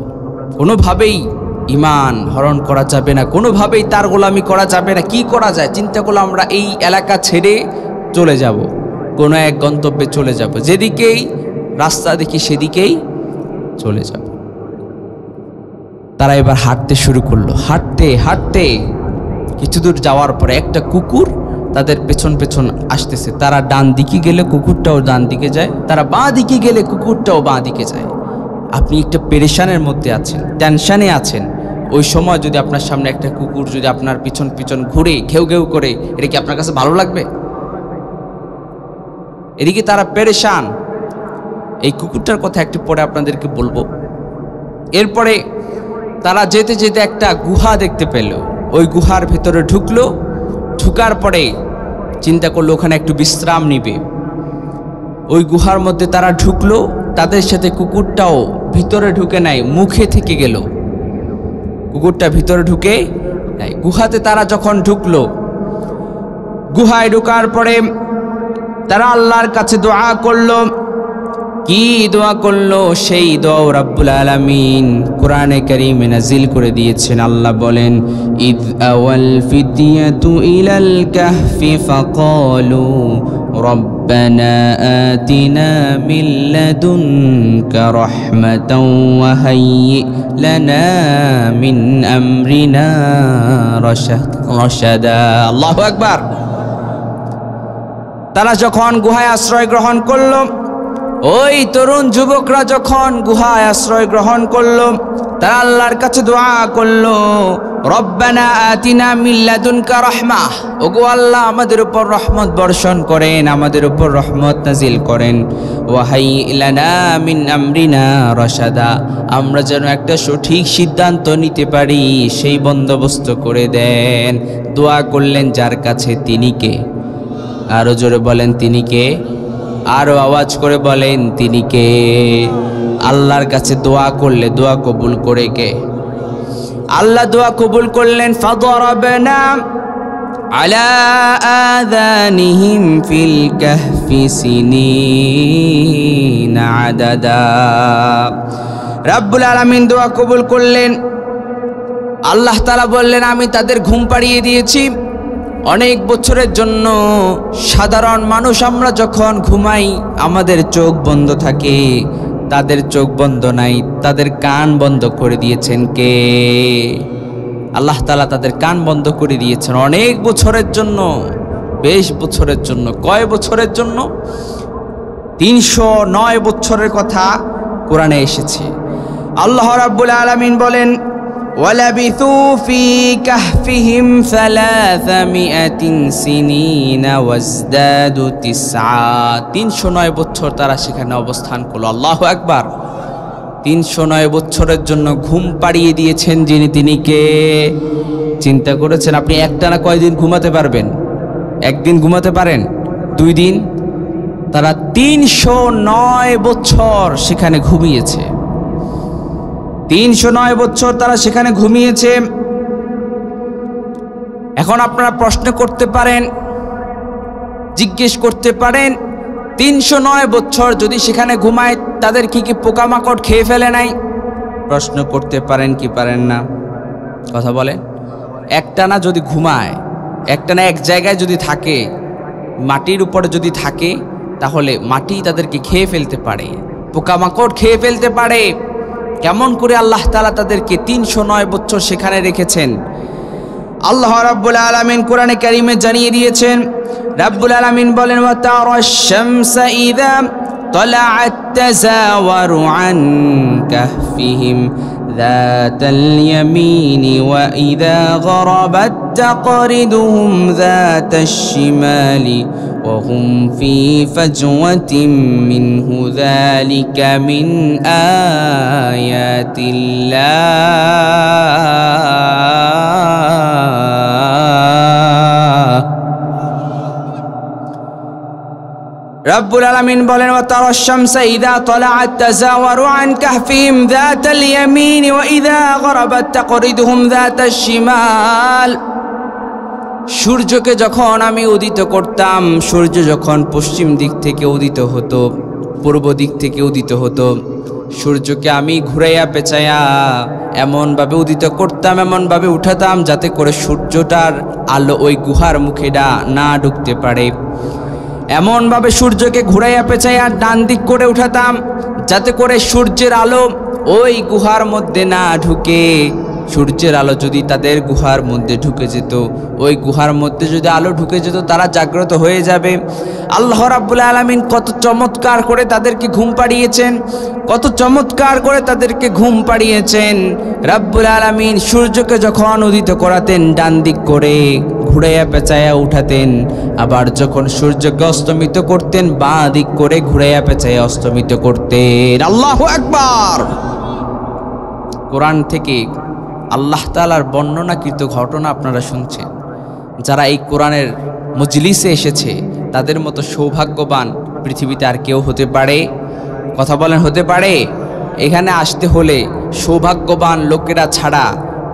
[SPEAKER 1] কোনোভাবেই ঈমান হরণ করা যাবে না, কোনোভাবেই তার গোলামি করা যাবে না, কি করা যায়? চিন্তা করলো আমরা এই এলাকা ছেড়ে চলে যাব, কোনো এক গন্তব্যে চলে যাব, যেদিকেই রাস্তা দেখি সেদিকেই চলে যাব। তারা এবার হাঁটতে শুরু করলো। হাঁটতে কিছু দূর যাওয়ার পরে একটা কুকুর তাদের পেছন আসতেছে। তারা ডান দিকে গেলে কুকুরটাও ডান দিকে যায়, তারা বাঁ দিকে গেলে কুকুরটাও বাঁ দিকে যায়। আপনি একটা পেরেশানের মধ্যে আছেন, টেনশানে আছেন, ওই সময় যদি আপনার সামনে একটা কুকুর যদি আপনার পিছন ঘুরে ঘেউ ঘেউ করে, এটা কি আপনার কাছে ভালো লাগবে? এদিকে তারা পেরেশান। এই কুকুরটার কথা একটু পরে আপনাদেরকে বলবো। এরপরে তারা যেতে যেতে একটা গুহা দেখতে পেল। ওই গুহার ভেতরে ঢুকলো। ঢুকার পরে চিন্তা করলো ওখানে একটু বিশ্রাম নিবে। ওই গুহার মধ্যে তারা ঢুকলো, তাদের সাথে কুকুরটাও ভিতরে ঢুকে নাই, মুখে থেকে গেল। কুকুরটা ভিতরে ঢুকে নাই। গুহাতে তারা যখন ঢুকলো, গুহায় ঢুকার পরে তারা আল্লাহর কাছে দোয়া করলো। কি দোয়া করলো? সেই দোয়া রাব্বুল আলামিন কোরআনে কারীমে নাজিল করে দিয়েছেন। আল্লাহ বলেন, ইয আওয়াল ফিতয়াতু ইলাল কাহফি ফাকালু রব্বানা আতিনা মিন লাদুনকা রাহমাতাও ওয়া হাইয়্যি লানা মিন আমরিনা রাশাদা। আল্লাহু আকবার। তারা যখন গুহায় আশ্রয় গ্রহণ করলো, ওই তরুণ যুবকরা যখন গুহায় আশ্রয় গ্রহণ করলো, তারা আল্লাহর কাছে দোয়া করলো, রব্বানা আতিনা মিন লাদুনকা রাহমাহ, ওগো আল্লাহ আমাদের উপর রহমত বর্ষণ করেন, আমাদের উপর রহমত নাজিল করেন, ওয়া হাইয়্যি লানা মিন আমরিনা রাশাদা, আমরা যেন একটা সঠিক সিদ্ধান্ত নিতে পারি সেই বন্দোবস্ত করে দেন। দোয়া করলেন যার কাছে, তিনি কে? আরো জোরে বলেন তিনি কে? আরো আওয়াজ করে বলেন তিনি কে? আল্লাহর কাছে দোয়া করলে দোয়া কবুল করে কে? আল্লাহ দোয়া কবুল করলেন। ফাদরাবনা আলা আযানিহিম ফিল কাহফি সিনিনা আদাদা। রাব্বুল আলামিন দোয়া কবুল করলেন। আল্লাহ তাআলা বললেন, আমি তাদের ঘুম পাড়িয়ে দিয়েছি অনেক বছরের জন্য। সাধারণ মানুষ আমরা যখন ঘুমাই আমাদের চোখ বন্ধ থাকে, তাদের চোখ বন্ধ নাই, তাদের কান বন্ধ করে দিয়েছেন কে? আল্লাহ তাআলা তাদের কান বন্ধ করে দিয়েছেন অনেক বছরের জন্য, বেশ বছরের জন্য। কয় বছরের জন্য? 309 বছরের কথা কোরআনে এসেছে। আল্লাহ রাব্বুল আলামিন বলেন, وَلَبِثُوا فِي كَهْفِهِمْ 300 سِنِينَ وَازْدَادُوا 309 বছর তারা সেখানে অবস্থান করলো। আল্লাহু আকবার। 309 বছরের জন্য ঘুম পাড়িয়ে দিয়েছেন যিনি, তিনি কে? চিন্তা করেছেন আপনি একটানা কয়দিন ঘুমাতে পারবেন? একদিন ঘুমাতে পারেন? 2 দিন? তারা 309 বছর সেখানে ঘুমিয়েছে। 309 বছর তারা সেখানে ঘুমিয়েছে। এখন আপনারা প্রশ্ন করতে পারেন, জিজ্ঞেস করতে পারেন, 309 বছর যদি সেখানে ঘুমায় তাদের কি পোকামাকড় খেয়ে ফেলে নাই? প্রশ্ন করতে পারেন কি পারেন না? কথা বলেন। একটানা যদি ঘুমায়, একটানা এক জায়গায় যদি থাকে, মাটির উপরে যদি থাকে, তাহলে মাটি তাদেরকে খেয়ে ফেলতে পারে, পোকামাকড় খেয়ে ফেলতে পারে। কেমন করে আল্লাহ তাআলা তাদেরকে 309 বছর সেখানে রেখেছেন? আল্লাহ রাব্বুল আলামিন কোরআনে কারীমে জানিয়ে দিয়েছেন। রাব্বুল আলামিন বলেন, ওয়া তারাশ শামসা ইযা তালাআত তাযাওয়ারু আন কাহফিহিম যাতাল ইয়ামিনি ওয়া ইযা গরাবাত তাকরিদুহুম যাতাশ শিমালি ওয়া হুম ফি ফাজওয়াতিন মিনহু যালিকা মিন আয়াতিল্লাহ। রব্বুল আলামিন বলেন, ওয়া তারাশ শামসা ইযা তালাআত তাযাওয়ারু আন কাহফিহিম যাতাল ইয়ামিন ওয়া ইযা গরাবাত তাকরিদুহুম যাতাশ শিমাল। সূর্যকে যখন আমি উদিত করতাম, সূর্য যখন পশ্চিম দিক থেকে উদিত হতো, পূর্ব দিক থেকে উদিত হতো, সূর্যকে আমি ঘুরাইয়া পেঁচাইয়া এমনভাবে উদিত করতাম, এমনভাবে উঠাতাম যাতে করে সূর্যটার আলো ওই গুহার মুখে না ঢুকতে পারে। এমনভাবে সূর্যকে ঘুরাইয়া পেঁচাইয়া ডান দিক করে উঠাতাম যাতে করে সূর্যের আলো ওই গুহার মধ্যে না ঢুকে। সূর্যের আলো যদি তাদের গুহার মধ্যে ঢুকে যেত, ওই গুহার মধ্যে যদি আলো ঢুকে যেত, তারা জাগ্রত হয়ে যাবে। আল্লাহ রাব্বুল আলামিন কত চমৎকার করে তাদেরকে ঘুম পাড়িয়েছেন, কত চমৎকার করে তাদেরকে ঘুম পাড়িয়েছেন। রাব্বুল আলামিন সূর্যকে যখন উদিত করাতেন ডান দিক করে ঘুরাইয়া পেঁচাইয়া উঠাতেন, আবার যখন সূর্যকে অস্তমিত করতেন বাঁ দিক করে ঘুরাইয়া পেঁচাইয়া অস্তমিত করতেন। আল্লাহু আকবার। কোরআন থেকে আল্লাহ তাআলার বর্ণনাকৃত ঘটনা আপনারা শুনছেন। যারা এই কোরআনের মজলিসে এসেছে তাদের মতো সৌভাগ্যবান পৃথিবীতে আর কেউ হতে পারে? কথা বলেন, হতে পারে? এখানে আসতে হলে সৌভাগ্যবান লোকেরা ছাড়া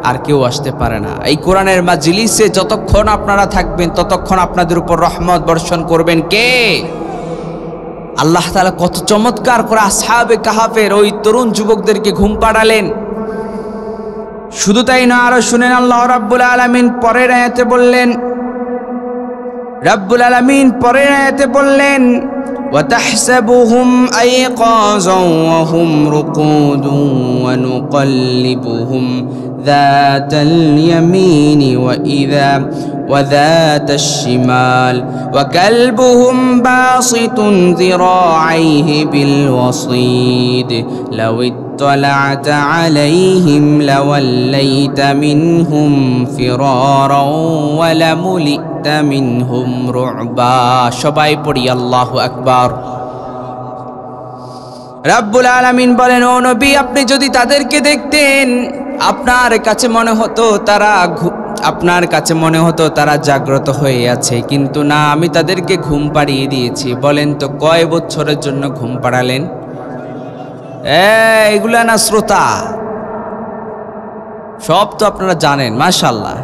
[SPEAKER 1] আর কেউ আসতে পারে না। এই কোরআনের মজলিসে যতক্ষণ আপনারা থাকবেন ততক্ষণ আপনাদের উপর রহমত বর্ষণ করবেন কে? আল্লাহ তাআলা কত চমৎকার করে আসহাবে কাহাফের ওই তরুণ যুবকদেরকে ঘুম পাড়ালেন। শুধু তাই না, আরো শুনেন, আল্লাহ রাব্বুল আলামিন পরের আয়াতে বললেন, রাব্বুল আলামিন পরের আয়াতে বললেন, ওয়া তাহসাবুহুম আইকাযান ওয়া হুম রুকুদুন ওয়া নুকাল্লিবুহুম যাতাল ইয়ামিনি ওয়া ইযা ওয়া যাতাশ শিমাল ওয়া কালবুহুম বাসিতুন যিরাআইহি বিল ওয়াসীদ লাউ اطلعت عليهم لوليت منهم فرارا ولملئت منهم رعبا। সবাই পড়ি আল্লাহু আকবার। রাব্বুল আলামিন বলেন, ও নবী, আপনি যদি তাদেরকে দেখতেন আপনার কাছে মনে হতো তারা জাগ্রত হয়ে আছে, কিন্তু না, আমি তাদেরকে ঘুম পাড়িয়ে দিয়েছি। বলেন তো কয় বছরের জন্য ঘুম পাড়ালেন? এগুলা না শ্রোতা, সব তো আপনারা জানেন। মাশাআল্লাহ,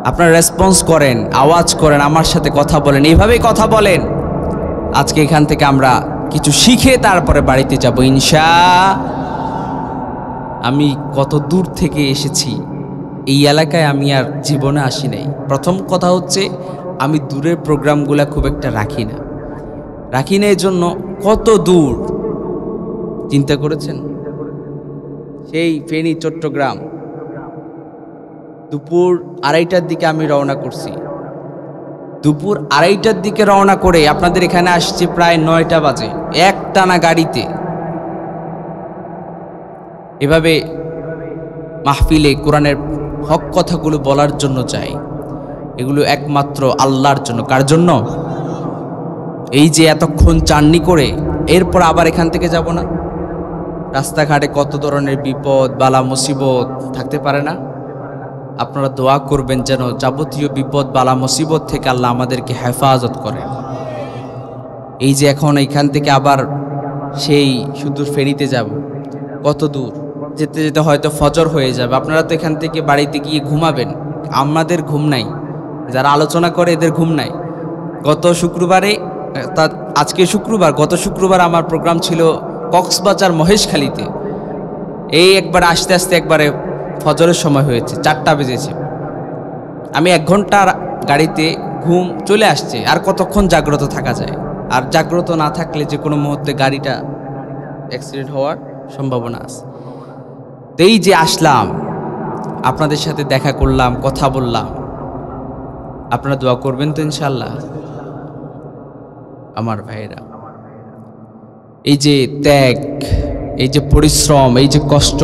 [SPEAKER 1] আপনারা রেসপন্স করেন, আওয়াজ করেন, আমার সাথে কথা বলেন, এইভাবেই কথা বলেন। আজকে এখান থেকে আমরা কিছু শিখে তারপরে বাড়িতে যাব আমি কত দূর থেকে এসেছি, এই এলাকায় আমি আর জীবনে আসি নাই। প্রথম কথা হচ্ছে আমি দূরের প্রোগ্রামগুলা খুব একটা রাখি না এই জন্য কত দূর চিন্তা করেছেন? সেই ফেনী চট্টগ্রাম দুপুর 2:30টার দিকে আমি রওনা করছি। দুপুর 2:30টার দিকে রওনা করে আপনাদের এখানে আসছি প্রায় 9টা বাজে, একটানা গাড়িতে। এভাবে মাহফিলে কোরআনের হক কথাগুলো বলার জন্য যাই, এগুলো একমাত্র আল্লাহর জন্য। কার জন্য? এই যে এতক্ষণ জার্নি করে এরপর আবার এখান থেকে যাব না? রাস্তাঘাটে কত ধরনের বিপদ বালা মুসিবত থাকতে পারে না? আপনারা দোয়া করবেন যেন যাবতীয় বিপদ বালা মুসিবত থেকে আল্লাহ আমাদেরকে হেফাজত করে। এই যে এখন এইখান থেকে আবার সেই সুদূর ফেরিতে যাব, কত দূর যেতে যেতে হয়তো ফজর হয়ে যাবে। আপনারা তো এখান থেকে বাড়িতে গিয়ে ঘুমাবেন, আমাদের ঘুম নাই, যারা আলোচনা করে এদের ঘুম নাই। গত শুক্রবারে, আজকে শুক্রবার, গত শুক্রবার আমার প্রোগ্রাম ছিল কক্সবাজার মহেশখালীতে। এই একবার আসতে আসতে একবারে ফজরের সময় হয়েছে, 4টা বেজেছে। আমি 1 ঘন্টার গাড়িতে ঘুম চলে আসছে। আর কতক্ষণ জাগ্রত থাকা যায়? আর জাগ্রত না থাকলে যে কোনো মুহূর্তে গাড়িটা অ্যাক্সিডেন্ট হওয়ার সম্ভাবনা আছে। এই যে আসলাম, আপনাদের সাথে দেখা করলাম, কথা বললাম, আপনারা দোয়া করবেন তো ইনশাল্লাহ? আমার ভাইরা, এই যে ত্যাগ, এই যে পরিশ্রম, এই যে কষ্ট,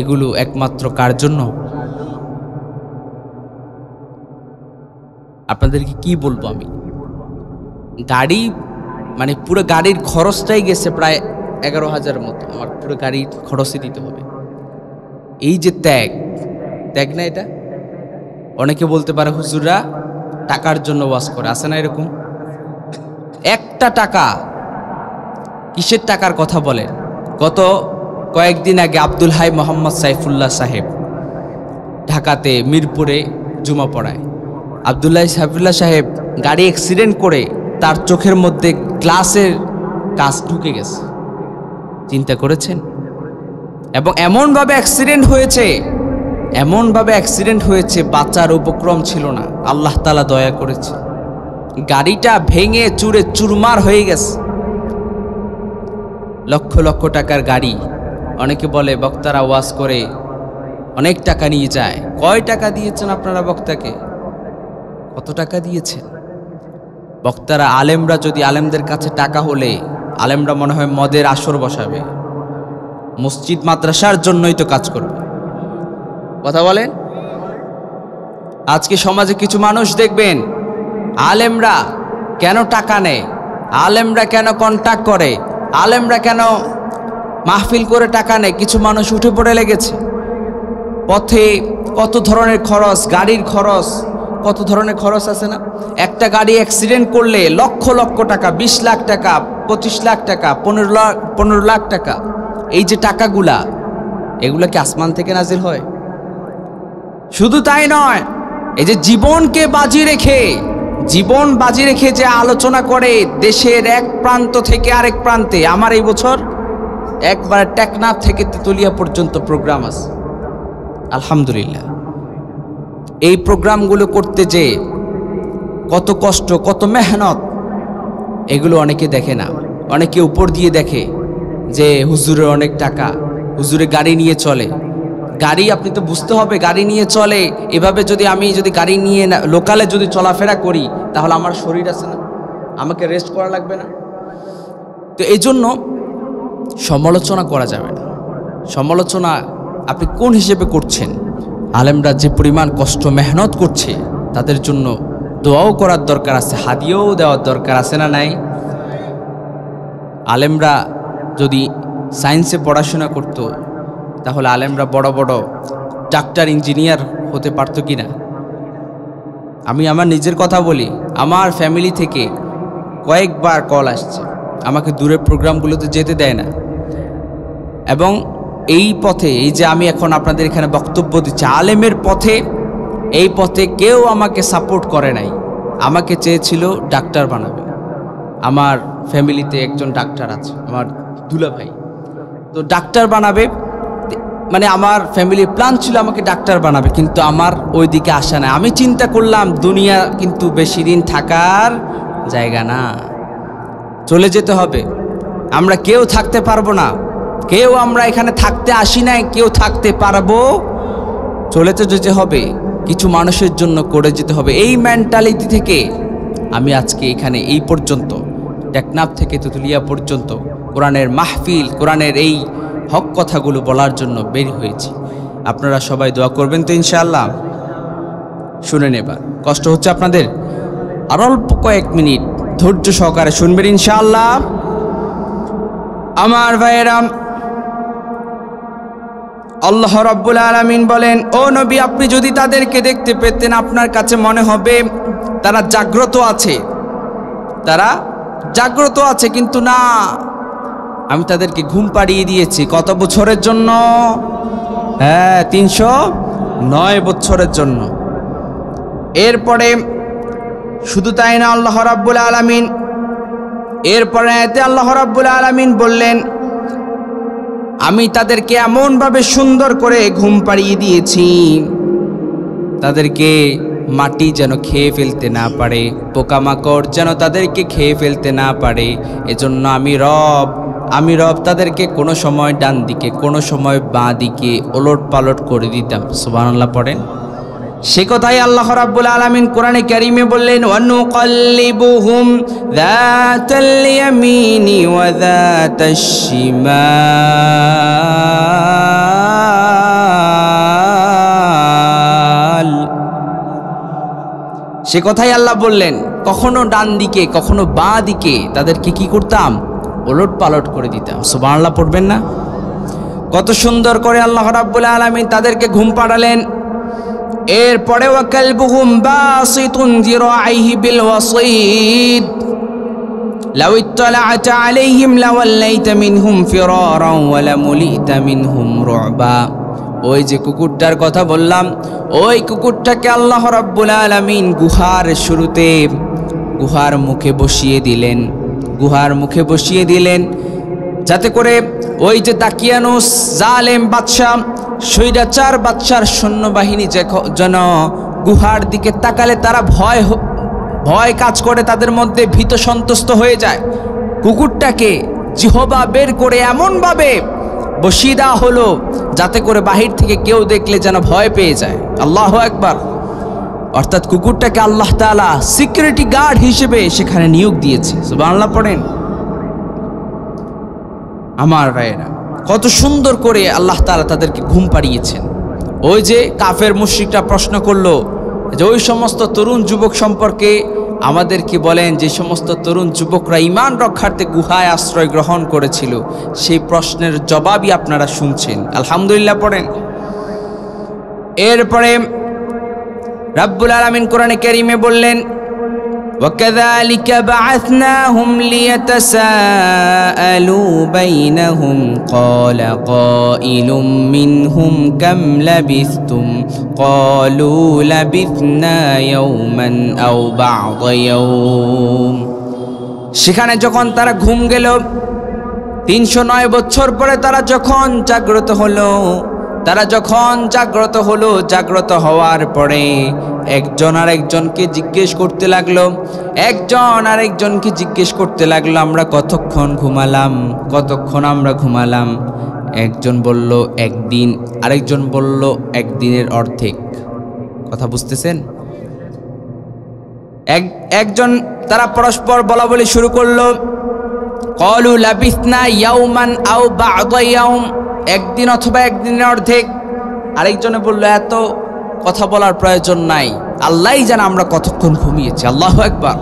[SPEAKER 1] এগুলো একমাত্র কার জন্য? আপনাদেরকে কি বলবো আমি, গাড়ি মানে পুরো গাড়ির খরচটাই গেছে প্রায় 11,000 মতো। আমার পুরো গাড়ির খরচই দিতে হবে। এই যে ত্যাগ, ত্যাগ না এটা? অনেকে বলতে পারে হুজুররা টাকার জন্য ওয়াজ করে, আছে না এরকম? একটা টাকা, কিসের টাকার কথা বলেন? গত কয়েকদিন আগে আব্দুল হাই মোহাম্মদ সাইফুল্লাহ সাহেব ঢাকাতে মিরপুরে জুমা পড়ায়। আব্দুল্লাহ সাইফুল্লাহ সাহেব গাড়ি অ্যাক্সিডেন্ট করে তার চোখের মধ্যে গ্লাসের কাঁচ ঢুকে গেছে। চিন্তা করেছেন? এবং এমনভাবে অ্যাক্সিডেন্ট হয়েছে বাঁচার উপক্রম ছিল না। আল্লাহ তাআলা দয়া করেছে, গাড়িটা ভেঙে চুরে চুরমার হয়ে গেছে। লক্ষ লক্ষ টাকার গাড়ি। অনেকে বলে বক্তারা ওয়াজ করে অনেক টাকা নিয়ে যায়। কয় টাকা দিয়েছেন আপনারা বক্তাকে? কত টাকা দিয়েছেন? বক্তারা, আলেমরা, যদি আলেমদের কাছে টাকা হলে আলেমরা মনে হয় মদের আসর বসাবে, মসজিদ মাদ্রাসার জন্যই তো কাজ করবে। কথা বলেন? আজকে সমাজে কিছু মানুষ দেখবেন, আলেমরা কেন টাকা নেয়, আলেমরা কেন কন্ট্যাক্ট করে, আলেমরা কেন মাহফিল করে টাকা নেয়, কিছু মানুষ উঠে পড়ে লেগেছে। পথে কত ধরনের খরচ, গাড়ির খরচ, কত ধরনের খরচ আছে না? একটা গাড়ি অ্যাক্সিডেন্ট করলে লক্ষ লক্ষ টাকা, 20 লাখ টাকা, 25 লাখ টাকা, 15 লাখ টাকা। এই যে টাকাগুলা, এগুলা কি আসমান থেকে নাজিল হয়? শুধু তাই নয়, এই যে জীবনকে বাজি রেখে যে আলোচনা করে দেশের এক প্রান্ত থেকে আরেক প্রান্তে। আমার এই বছর একবার টেকনাফ থেকে তেতুলিয়া পর্যন্ত প্রোগ্রাম আছে, আলহামদুলিল্লাহ। এই প্রোগ্রামগুলো করতে যে কত কষ্ট, কত মেহনত, এগুলো অনেকে দেখে না। অনেকে উপর দিয়ে দেখে যে হুজুরের অনেক টাকা, হুজুরে গাড়ি নিয়ে চলে। গাড়ি, আপনি তো বুঝতে হবে, গাড়ি নিয়ে চলে। এভাবে আমি যদি গাড়ি নিয়ে লোকালে যদি চলাফেরা করি, তাহলে আমার শরীর আছে না, আমাকে রেস্ট করা লাগবে না? তো এই জন্য সমালোচনা করা যাবে না। সমালোচনা আপনি কোন হিসেবে করছেন? আলেমরা যে পরিমাণ কষ্ট মেহনত করছে, তাদের জন্য দোয়াও করার দরকার আছে, হাদিয়াও দেওয়ার দরকার আছে না নাই? আলেমরা যদি সায়েন্সে পড়াশোনা করত, তাহলে আলেমরা বড় বড় ডাক্তার, ইঞ্জিনিয়ার হতে পারত কি না? আমি আমার নিজের কথা বলি, আমার ফ্যামিলি থেকে কয়েকবার কল আসছে, আমাকে দূরের প্রোগ্রামগুলোতে যেতে দেয় না। এবং এই পথে, এই যে আমি এখন আপনাদের এখানে বক্তব্য দিচ্ছি, আলেমের পথে, এই পথে কেউ আমাকে সাপোর্ট করে নাই। আমাকে চেয়েছিল ডাক্তার বানাবে। আমার ফ্যামিলিতে একজন ডাক্তার আছে, আমার দুলা ভাই, তো ডাক্তার বানাবে। মানে আমার ফ্যামিলির প্ল্যান ছিল আমাকে ডাক্তার বানাবে, কিন্তু আমার ওই দিকে আসা নাই। আমি চিন্তা করলাম, দুনিয়া কিন্তু বেশি দিন থাকার জায়গা না, চলে যেতে হবে। আমরা কেউ থাকতে পারবো না, আমরা এখানে থাকতে আসি নাই, কেউ থাকতে পারবো, চলে তো যেতে হবে, কিছু মানুষের জন্য করে যেতে হবে। এই মেন্টালিটি থেকে আমি আজকে এখানে এই পর্যন্ত, টেকনাফ থেকে তেতুলিয়া পর্যন্ত কোরআনের মাহফিল, কোরআনের এই হক কথাগুলো বলার জন্য বের হয়েছি। আপনারা সবাই দোয়া করবেন তো ইনশাআল্লাহ। শুনেন, এবার কষ্ট হচ্ছে আপনাদের, আর অল্প কয়েক মিনিট ধৈর্য সহকারে শুনবেন ইনশাআল্লাহ। আমার ভাইয়েরা, আল্লাহ রাব্বুল আলামিন বলেন, ও নবী, আপনি যদি তাদেরকে দেখতে পেতেন আপনার কাছে মনে হবে তারা জাগ্রত আছে, তারা জাগ্রত আছে, কিন্তু না, আমি তাদেরকে ঘুম পাড়িয়ে দিয়েছি। কত বছরের জন্য? হ্যাঁ, 309 বছরের জন্য। এরপরে শুধু তাই না, আল্লাহ রাব্বুল আলামিন এরপরে এতে আল্লাহ রাব্বুল আলামিন বললেন, আমি তাদেরকে এমনভাবে সুন্দর করে ঘুম পাড়িয়ে দিয়েছি তাদেরকে মাটি যেন খেয়ে ফেলতে না পারে, পোকামাকড় যেন তাদেরকে খেয়ে ফেলতে না পারে। এজন্য আমি রব তাদেরকে কোনো সময় ডান দিকে, কোনো সময় বাঁ দিকে ওলট পালট করে দিতাম। সুবহানাল্লাহ পড়েন। সে কথাই আল্লাহ রাব্বুল আলামিন কোরআনে কারীমে বললেন, ওয়ানুকাল্লিবুহুম যাতাল ইয়ামিনি ওয়া যাতাশ শিমাল। সে কথাই আল্লাহ বললেন, কখনো ডান দিকে কখনো বাঁ দিকে তাদেরকে কি করতাম? ওলট পালট করে দিতাম। সুবহানাল্লাহ পড়বেন না? কত সুন্দর করে আল্লাহ রাব্বুল আলামিন তাদেরকে ঘুম পাড়ালেন। এরপরে ওয়াকালবুহুম বাসিতুন যিরাইহি বিল ওয়াসীদ লাউ ইত্তালা'তা আলাইহিম লাওয়াল্লাইতা মিনহুম ফিরারান ওয়া লামুলিতা মিনহুম রু'বা। ওই যে কুকুরটার কথা বললাম, ওই কুকুরটাকে আল্লাহ রাব্বুল আলামিন গুহার শুরুতে গুহার মুখে বসিয়ে দিলেন যাতে করে ওই যে দাকিয়ানুস জালেম বাদশা, স্বৈরাচার বাদশার সৈন্যবাহিনী যেন গুহার দিকে তাকালে তারা ভয় কাজ করে, তাদের মধ্যে ভীত সন্ত্রস্ত হয়ে যায়। কুকুরটাকে জিহবা বের করে এমনভাবে বসিয়ে দেওয়া হলো যাতে করে বাহির থেকে কেউ দেখলে যেন ভয় পেয়ে যায়। আল্লাহু আকবার। অর্থাৎ কুকুরটাকে আল্লাহ তাআলা সিকিউরিটি গার্ড হিসেবে সেখানে নিয়োগ দিয়েছে। সুবহানাল্লাহ পড়েন। আমার ভাইয়েরা, কত সুন্দর করে আল্লাহ তাআলা তাদেরকে ঘুম পাড়িয়েছেন। ওই যে কাফের মুশরিকরা প্রশ্ন করলো যে ওই সমস্ত তরুণ যুবক সম্পর্কে আমাদেরকে বলেন, যে সমস্ত তরুণ যুবকরা ঈমান রক্ষার্থে গুহায় আশ্রয় গ্রহণ করেছিল, সেই প্রশ্নের জবাবই আপনারা শুনছেন। আলহামদুলিল্লাহ পড়েন। এরপরে রাব্বুল আলামিন কোরআনে কারীমে বললেন, وَكَذَلِكَ بَعَثْنَاهُمْ لِيَتَسَاءَلُوا بَيْنَهُمْ قَالَ قَائِلٌ مِّنْهُمْ كَمْ لَبِثْتُمْ قَالُوا لَبِثْنَا يَوْمًا أَوْ بَعْضَ يَوْمٍ। সেখানে যখন তারা ঘুম গেল, 309 বছর পরে তারা যখন জাগ্রত হলো, জাগ্রত হওয়ার পরে একজন আরেকজনকে জিজ্ঞেস করতে লাগলো, আমরা কতক্ষণ আমরা ঘুমালাম। একজন বলল একদিন, আরেকজন বলল একদিনের অর্ধেক। কথা বুঝতেছেন? একজন তারা পরস্পর বলা বলি শুরু করলো, ক্বালু লাবিসনা ইয়াওমান আও বা'দা ইয়াওম, একদিন অথবা একদিনের অর্ধেক। আরেকজনে বলল এত কথা বলার প্রয়োজন নাই, আল্লাহই জানে আমরা কতক্ষণ ঘুমিয়েছি। আল্লাহু আকবার।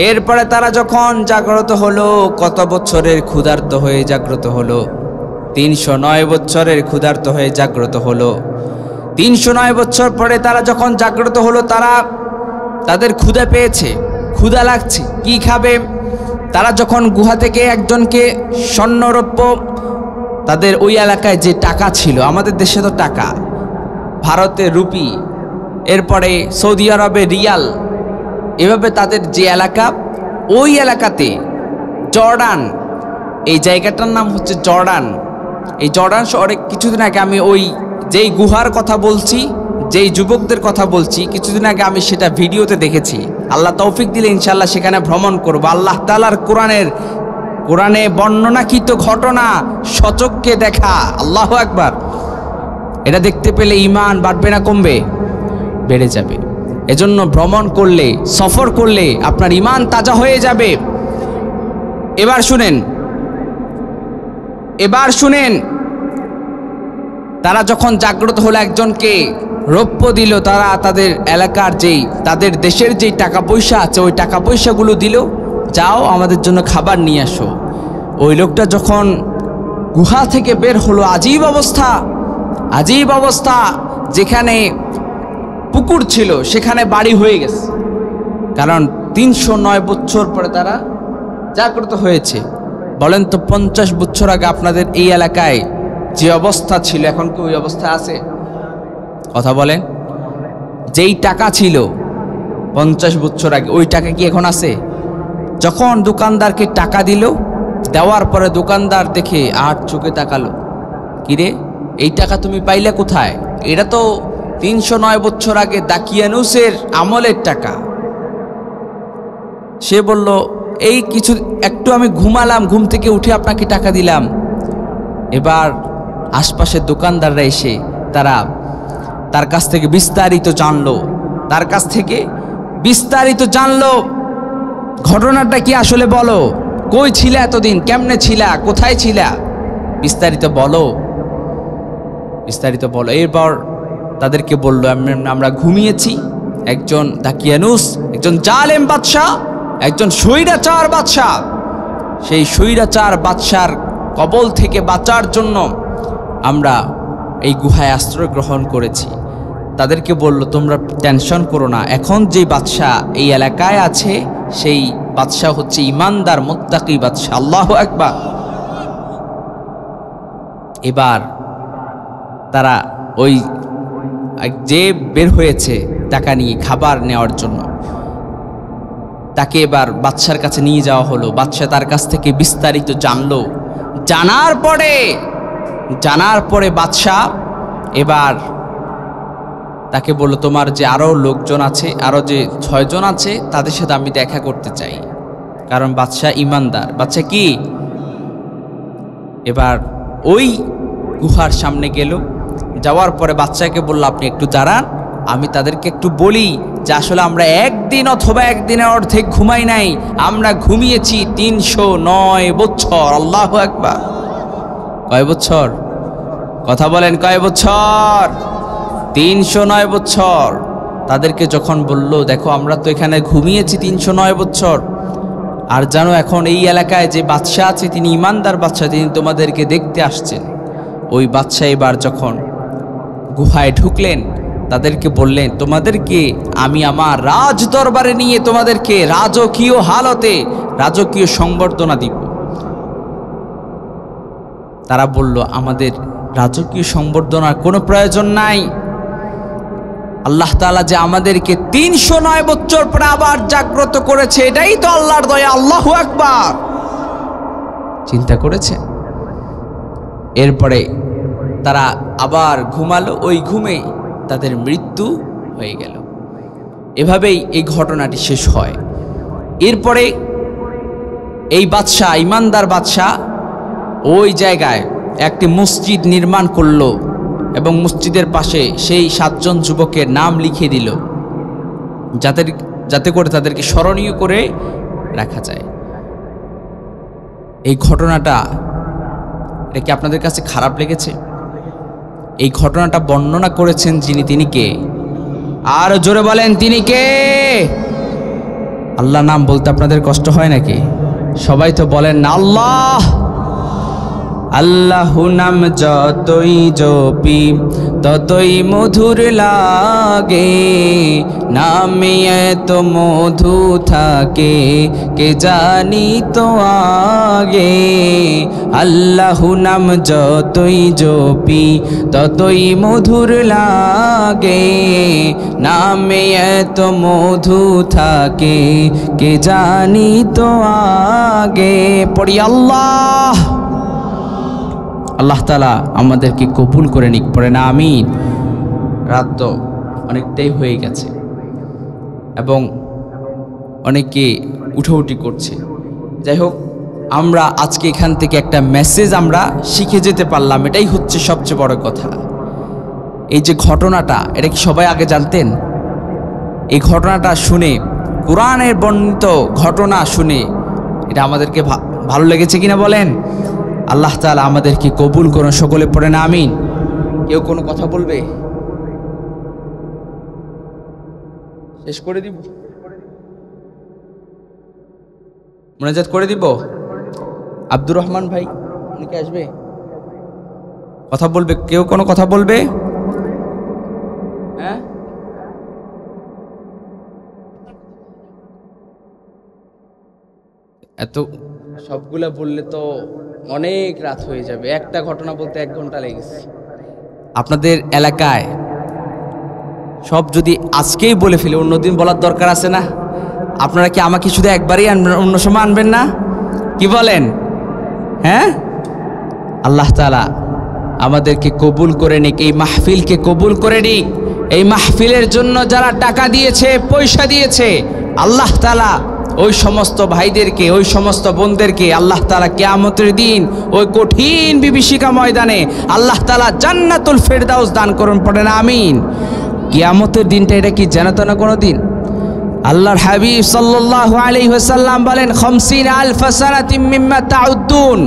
[SPEAKER 1] এরপরে তারা যখন জাগ্রত হলো, কত বছরের ক্ষুধার্ত হয়ে জাগ্রত হলো? 309 বছরের ক্ষুধার্ত হয়ে জাগ্রত হলো। 309 বছর পরে তারা যখন জাগ্রত হলো, তাদের ক্ষুধা পেয়েছে, ক্ষুধা লাগছে, কি খাবে? তারা যখন গুহা থেকে একজনকে স্বর্ণরৌপ্য, তাদের ওই এলাকায় যে টাকা ছিল, আমাদের দেশে তো টাকা, ভারতে রুপি, এরপরে সৌদি আরবে রিয়াল, এভাবে তাদের যে এলাকা, ওই এলাকাতে জর্ডান, এই জায়গাটার নাম হচ্ছে জর্ডান। এই জর্ডান শহরে কিছুদিন আগে আমি ওই যেই গুহার কথা বলছি, যেই যুবকদের কথা বলছি, কিছুদিন আগে আমি সেটা ভিডিওতে দেখেছি। আল্লাহ তৌফিক দিলে ইনশাআল্লাহ সেখানে ভ্রমণ করব। আল্লাহ তাআলার কোরআনে বর্ণনাকৃত ঘটনা সচক্ষে দেখা। আল্লাহু আকবার। এটা দেখতে পেলে ঈমান বাড়বে না কমবে? বেড়ে যাবে। এজন্য ভ্রমণ করলে, সফর করলে আপনার ঈমান তাজা হয়ে যাবে। এবার শুনেন, এবার শুনেন, তারা যখন জাগ্রত হলো, একজনকে রৌপ্য দিল, তারা তাদের এলাকার যেই তাদের দেশের যেই টাকা পয়সা আছে ওই টাকা পয়সাগুলো দিল, যাও আমাদের জন্য খাবার নিয়ে আসো। ওই লোকটা যখন গুহা থেকে বের হলো, আজীব অবস্থা, আজীব অবস্থা। যেখানে পুকুর ছিল সেখানে বাড়ি হয়ে গেছে, কারণ 309 বছর পরে তারা জাগ্রত হয়েছে। বলেন তো 50 বছর আগে আপনাদের এই এলাকায় যে অবস্থা ছিল এখন কি ওই অবস্থা আছে? কথা বলেন। যেই টাকা ছিল 50 বছর আগে ওই টাকা কি এখন আছে? যখন দোকানদারকে টাকা দিল, দেওয়ার পরে দোকানদার দেখে আর চোখে তাকালো, কিরে এই টাকা তুমি পাইলে কোথায়? এটা তো 309 বছর আগে দাকিয়ানুসের আমলের টাকা। সে বলল, এই কিছু একটু আমি ঘুমালাম, ঘুম থেকে উঠে আপনাকে টাকা দিলাম। এবার আশপাশের দোকানদাররা এসে তার কাছ থেকে বিস্তারিত জানলো, তার কাছ থেকে বিস্তারিত জানলো ঘটনাটা কি আসলে বলো, কই ছিলা এতদিন, কেমনে ছিলা, কোথায় ছিলা, বিস্তারিত বলো, বিস্তারিত বলো। এরপর তাদেরকে বলল, আমরা ঘুমিয়েছি, একজন দাকিয়ানুস, একজন জালেম বাদশাহ, একজন স্বৈরাচার বাদশাহ, সেই স্বৈরাচার বাদশার কবল থেকে বাঁচার জন্য আমরা এই গুহায় আশ্রয় গ্রহণ করেছি। তাদেরকে বলল, তোমরা টেনশন করো না, এখন যে বাদশাহ এই এলাকায় আছে সেই বাদশাহ হচ্ছে ইমানদার মুত্তাকি বাদশাহ। আল্লাহু আকবার। এবার তারা ওই যে বের হয়েছে টাকা নিয়ে খাবার নেওয়ার জন্য, তাকে এবার বাদশার কাছে নিয়ে যাওয়া হলো। বাদশা তার কাছ থেকে বিস্তারিত জানলো। জানার পরে বাদশা এবার তাকে বলল, তোমার যে আরও লোকজন আছে, আরও যে 6 জন আছে, তাদের সাথে আমি দেখা করতে চাই, কারণ বাদশা ইমানদার। বাদশা কি? এবার ওই গুহার সামনে গেল, যাওয়ার পরে বাদশাকে বলল, আপনি একটু দাঁড়ান, আমি তাদেরকে একটু বলি যে আসলে আমরা একদিন অথবা একদিনের অর্ধেক ঘুমাই নাই, আমরা ঘুমিয়েছি 309 বছর। আল্লাহু আকবার। কয় বছর? কথা বলেন, কয় বছর? 309 বছর। তাদেরকে যখন বলল, দেখো আমরা তো এখানে ঘুমিয়েছি 309 বছর, আর জানো এখন এই এলাকায় যে বাদশাহ আছে তিনি ইমানদার বাদশাহ, তিনি তোমাদেরকে দেখতে আসছেন। ওই বাদশাহ এবার যখন গুহায় ঢুকলেন, তাদেরকে বললেন, তোমাদেরকে আমি আমার রাজ দরবারে নিয়ে তোমাদেরকে রাজকীয় হালতে রাজকীয় সংবর্ধনা দিব। তারা বলল, আমাদের রাজকীয় সংবর্ধনার কোনো প্রয়োজন নাই, আল্লাহ তাআলা যে আমাদেরকে 309 বছর পরে আবার জাগ্রত করেছে, এটাই তো আল্লাহর দয়া। আল্লাহু আকবার। চিন্তা করেছে? এরপরে তারা আবার ঘুমালো, ওই ঘুমে তাদের মৃত্যু হয়ে গেল। এভাবেই এই ঘটনাটি শেষ হয়। এরপরে এই বাদশাহ, ইমানদার বাদশাহ, ওই জায়গায় একটি মসজিদ নির্মাণ করলো এবং মসজিদের পাশে সেই 7 জন যুবকের নাম লিখে দিল, যাতে করে তাদেরকে স্মরণীয় করে রাখা যায়। এই ঘটনাটা, এটা কি আপনাদের কাছে খারাপ লেগেছে? এই ঘটনাটা বর্ণনা করেছেন যিনি, তিনি কে? আর জোরে বলেন, তিনি কে? আল্লাহ নাম বলতে আপনাদের কষ্ট হয় নাকি? সবাই তো বলেন না আল্লাহ। আল্লাহু নাম যতই জপি ততই মধুর লাগে, নামে এত মধু থাকে কে জানি তো আগে। আল্লাহু নাম যতই জপি ততই মধুর লাগে, নামে এত মধু থাকে কে জানি তো আগে। পড়ি আল্লাহ। আল্লাহ তাআলা আমাদেরকে কবুল করে নিক, পড়ে না আমিন। রাত তো অনেকটাই হয়ে গেছে এবং অনেকে উঠাউঠি করছে। যাই হোক, আমরা আজকে এখান থেকে একটা মেসেজ আমরা শিখে যেতে পারলাম, এটাই হচ্ছে সবচেয়ে বড় কথা। এই যে ঘটনাটা, এটা কি সবাই আগে জানতেন? এই ঘটনাটা শুনে, কোরআনের বর্ণিত ঘটনা শুনে এটা আমাদেরকে ভালো লেগেছে কিনা বলেন? আল্লাহ তাআলা আমাদেরকে কবুল করুন। সকলে পড়েন আমিন। কেউ কোনো কথা বলবে? শেষ করে দিব, মোনাজাত করে দিব। আব্দুর রহমান ভাই অনেকে আসবে, কথা বলবে? কেউ কোনো কথা বলবে? হ্যাঁ, এত সবগুলা বললে তো অনেক রাত হয়ে যাবে। একটা ঘটনা বলতে 1 ঘন্টা লেগেছে। আপনাদের এলাকায় সব যদি আজকেই বলে ফেলে, অন্যদিন বলার দরকার আছে না? আপনারা কি আমাকে শুধু একবারই আনবেন, অন্য সময় আনবেন না? কি বলেন? হ্যাঁ, আল্লাহ তাআলা আমাদেরকে কবুল করে নিক, এই মাহফিলকে কবুল করে নিক। এই মাহফিলের জন্য যারা টাকা দিয়েছে, পয়সা দিয়েছে, আল্লাহ তাআলা ওই সমস্ত ভাইদেরকে, ওই সমস্ত বোনদেরকে আল্লাহ তাআলা কিয়ামতের দিন ওই কঠিন বিভীষিকা ময়দানে আল্লাহ তাআলা জান্নাতুল ফেরদাউস দান করুন। পড়েন আমিন। কিয়ামতের দিনটা এটা কি জানাতো না কোনো দিন? আল্লাহর হাবিব সাল্লাল্লাহু আলাইহি ওয়াসাল্লাম বলেন, 50,000 সানাতিম মিম্মা তাউদ্দুন,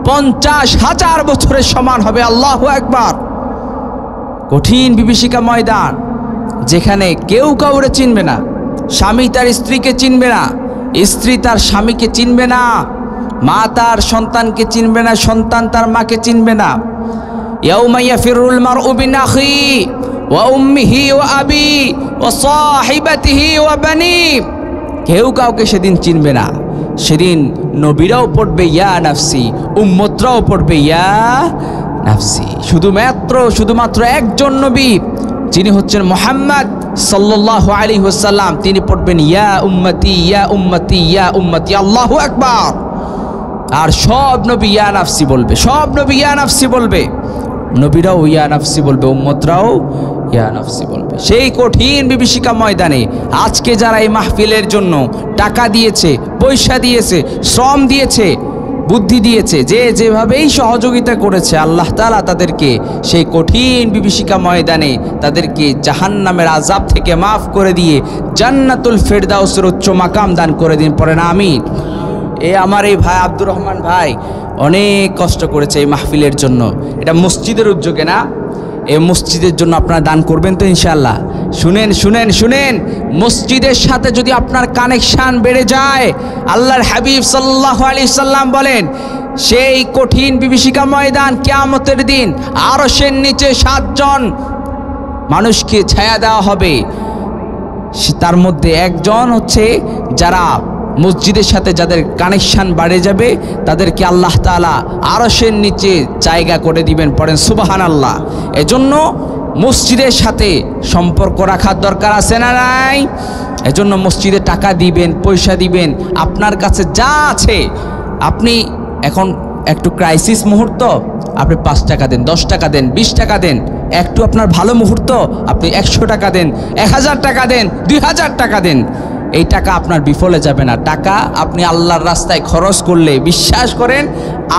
[SPEAKER 1] 50,000 বছরের সমান হবে। আল্লাহু আকবার। কঠিন বিভীষিকা ময়দান, যেখানে কেউ কাউরে চিনবে না। স্বামী তার স্ত্রীকে চিনবে না, স্ত্রী তার স্বামীকে চিনবে না, মা তার সন্তানকে চিনবে না, সন্তান তার মাকে চিনবে না। ইয়াউমা ইয়াফিরুল মারউ মিন আখি ওয়া উম্মিহি ওয়া আবি ওয়া সাহিবাতিহি ওয়া বানি। কেউ কাউকে সেদিন চিনবে না। সেদিন নবীরাও পড়বে ইয়া নাফসি, উম্মতরাও পড়বে ইয়া নাফসি। শুধুমাত্র একজন নবী, যিনি হচ্ছেন মুহাম্মদ সাল্লাল্লাহু আলাইহি ওয়াসাল্লাম, তিনি পড়বেন ইয়া উম্মতি ইয়া উম্মতি ইয়া উম্মতি। আল্লাহু আকবার। আর সব নবী ইয়া নাফসি বলবে, সব নবী ইয়া নাফসি বলবে। নবীরাও ইয়া নাফসি বলবে, উম্মতরাও ইয়া নাফসি বলবে। সেই কঠিন বিভীষিকা ময়দানে আজকে যারা এই মাহফিলের জন্য টাকা দিয়েছে, পয়সা দিয়েছে, শ্রম দিয়েছে, বুদ্ধি দিয়েছে, যে যেভাবেই সহযোগিতা করেছে, আল্লাহ তাআলা তাদেরকে সেই কঠিন বিভীষিকা ময়দানে তাদেরকে জাহান্নামের আযাব থেকে মাফ করে দিয়ে জান্নাতুল ফেরদাউসের উচ্চ মাকাম দান করে দিন। পড়েন আমিন। আমার এই ভাই আব্দুর রহমান ভাই অনেক কষ্ট করেছে এই মাহফিলের জন্য। এটা মসজিদের উদ্যোগে না? এই মসজিদের জন্য আপনারা দান করবেন তো ইনশাআল্লাহ? শুনেন শুনেন শুনেন, মসজিদের সাথে যদি আপনার কানেকশান বেড়ে যায়, আল্লাহর হাবিব সাল্লাল্লাহু আলাইহি সাল্লাম বলেন, সেই কঠিন বিভীষিকা ময়দান কিয়ামতের দিন আরশের নিচে 7 জন মানুষকে ছায়া দেওয়া হবে। তার মধ্যে একজন হচ্ছে যারা মসজিদের সাথে যাদের কানেকশান বাড়ে যাবে, তাদেরকে আল্লাহ তাআলা আরশের নিচে জায়গা করে দিবেন। পড়েন সুবহানাল্লাহ। এজন্য মসজিদের সাথে সম্পর্ক রাখার দরকার আছে না নাই? এজন্য মসজিদে টাকা দিবেন, পয়সা দিবেন। আপনার কাছে যা আছে, আপনি এখন একটু ক্রাইসিস মুহূর্ত, আপনি 5 টাকা দেন, 10 টাকা দেন, 20 টাকা দেন। একটু আপনার ভালো মুহূর্ত, আপনি 100 টাকা দেন, 1000 টাকা দেন, 2000 টাকা দেন। এই টাকা আপনার বিফলে যাবে না। টাকা আপনি আল্লাহর রাস্তায় খরচ করলে, বিশ্বাস করেন,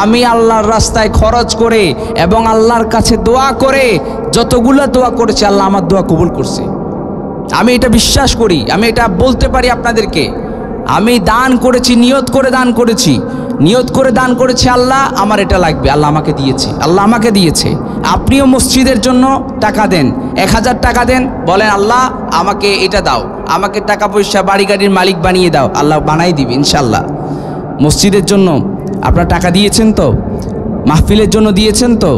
[SPEAKER 1] আমি আল্লাহর রাস্তায় খরচ করে এবং আল্লাহর কাছে দোয়া করে যতগুলো দোয়া করেছি, আল্লাহ আমার দোয়া কবুল করছে। আমি এটা বিশ্বাস করি, আমি এটা বলতে পারি আপনাদেরকে। আমি দান করেছি, নিয়ত করে দান করেছি, নিয়ত করে দান করেছি, আল্লাহ আমার এটা লাগবে, আল্লাহ আমাকে দিয়েছে, আল্লাহ আমাকে দিয়েছে। আপনিও মসজিদের জন্য টাকা দেন, 1000 টাকা দেন, বলেন আল্লাহ আমাকে এটা দাও, আমাকে টাকা পয়সা বাড়ি গাড়ির মালিক বানিয়ে দাও, আল্লাহ বানাই দিবে ইনশাল্লাহ। মসজিদের জন্য আপনারা টাকা দিয়েছেন তো? মাহফিলের জন্য দিয়েছেন তো?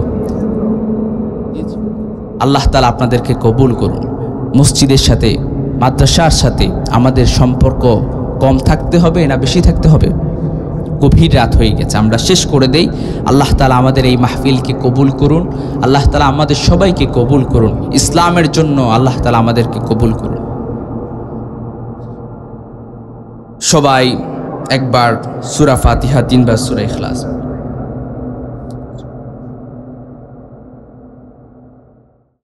[SPEAKER 1] আল্লাহ তাআলা আপনাদেরকে কবুল করুন। মসজিদের সাথে, মাদ্রাসার সাথে আমাদের সম্পর্ক কম থাকতে হবে না বেশি থাকতে হবে? গভীর রাত হয়ে গেছে, আমরা শেষ করে দেই। আল্লাহ তাআলা আমাদের এই মাহফিলকে কবুল করুন। আল্লাহ তাআলা আমাদের সবাইকে কবুল করুন। ইসলামের জন্য আল্লাহ তাআলা আমাদেরকে কবুল করুন। সবাই একবার সূরা ফাতিহা 3 বার, সূরা ইখলাস।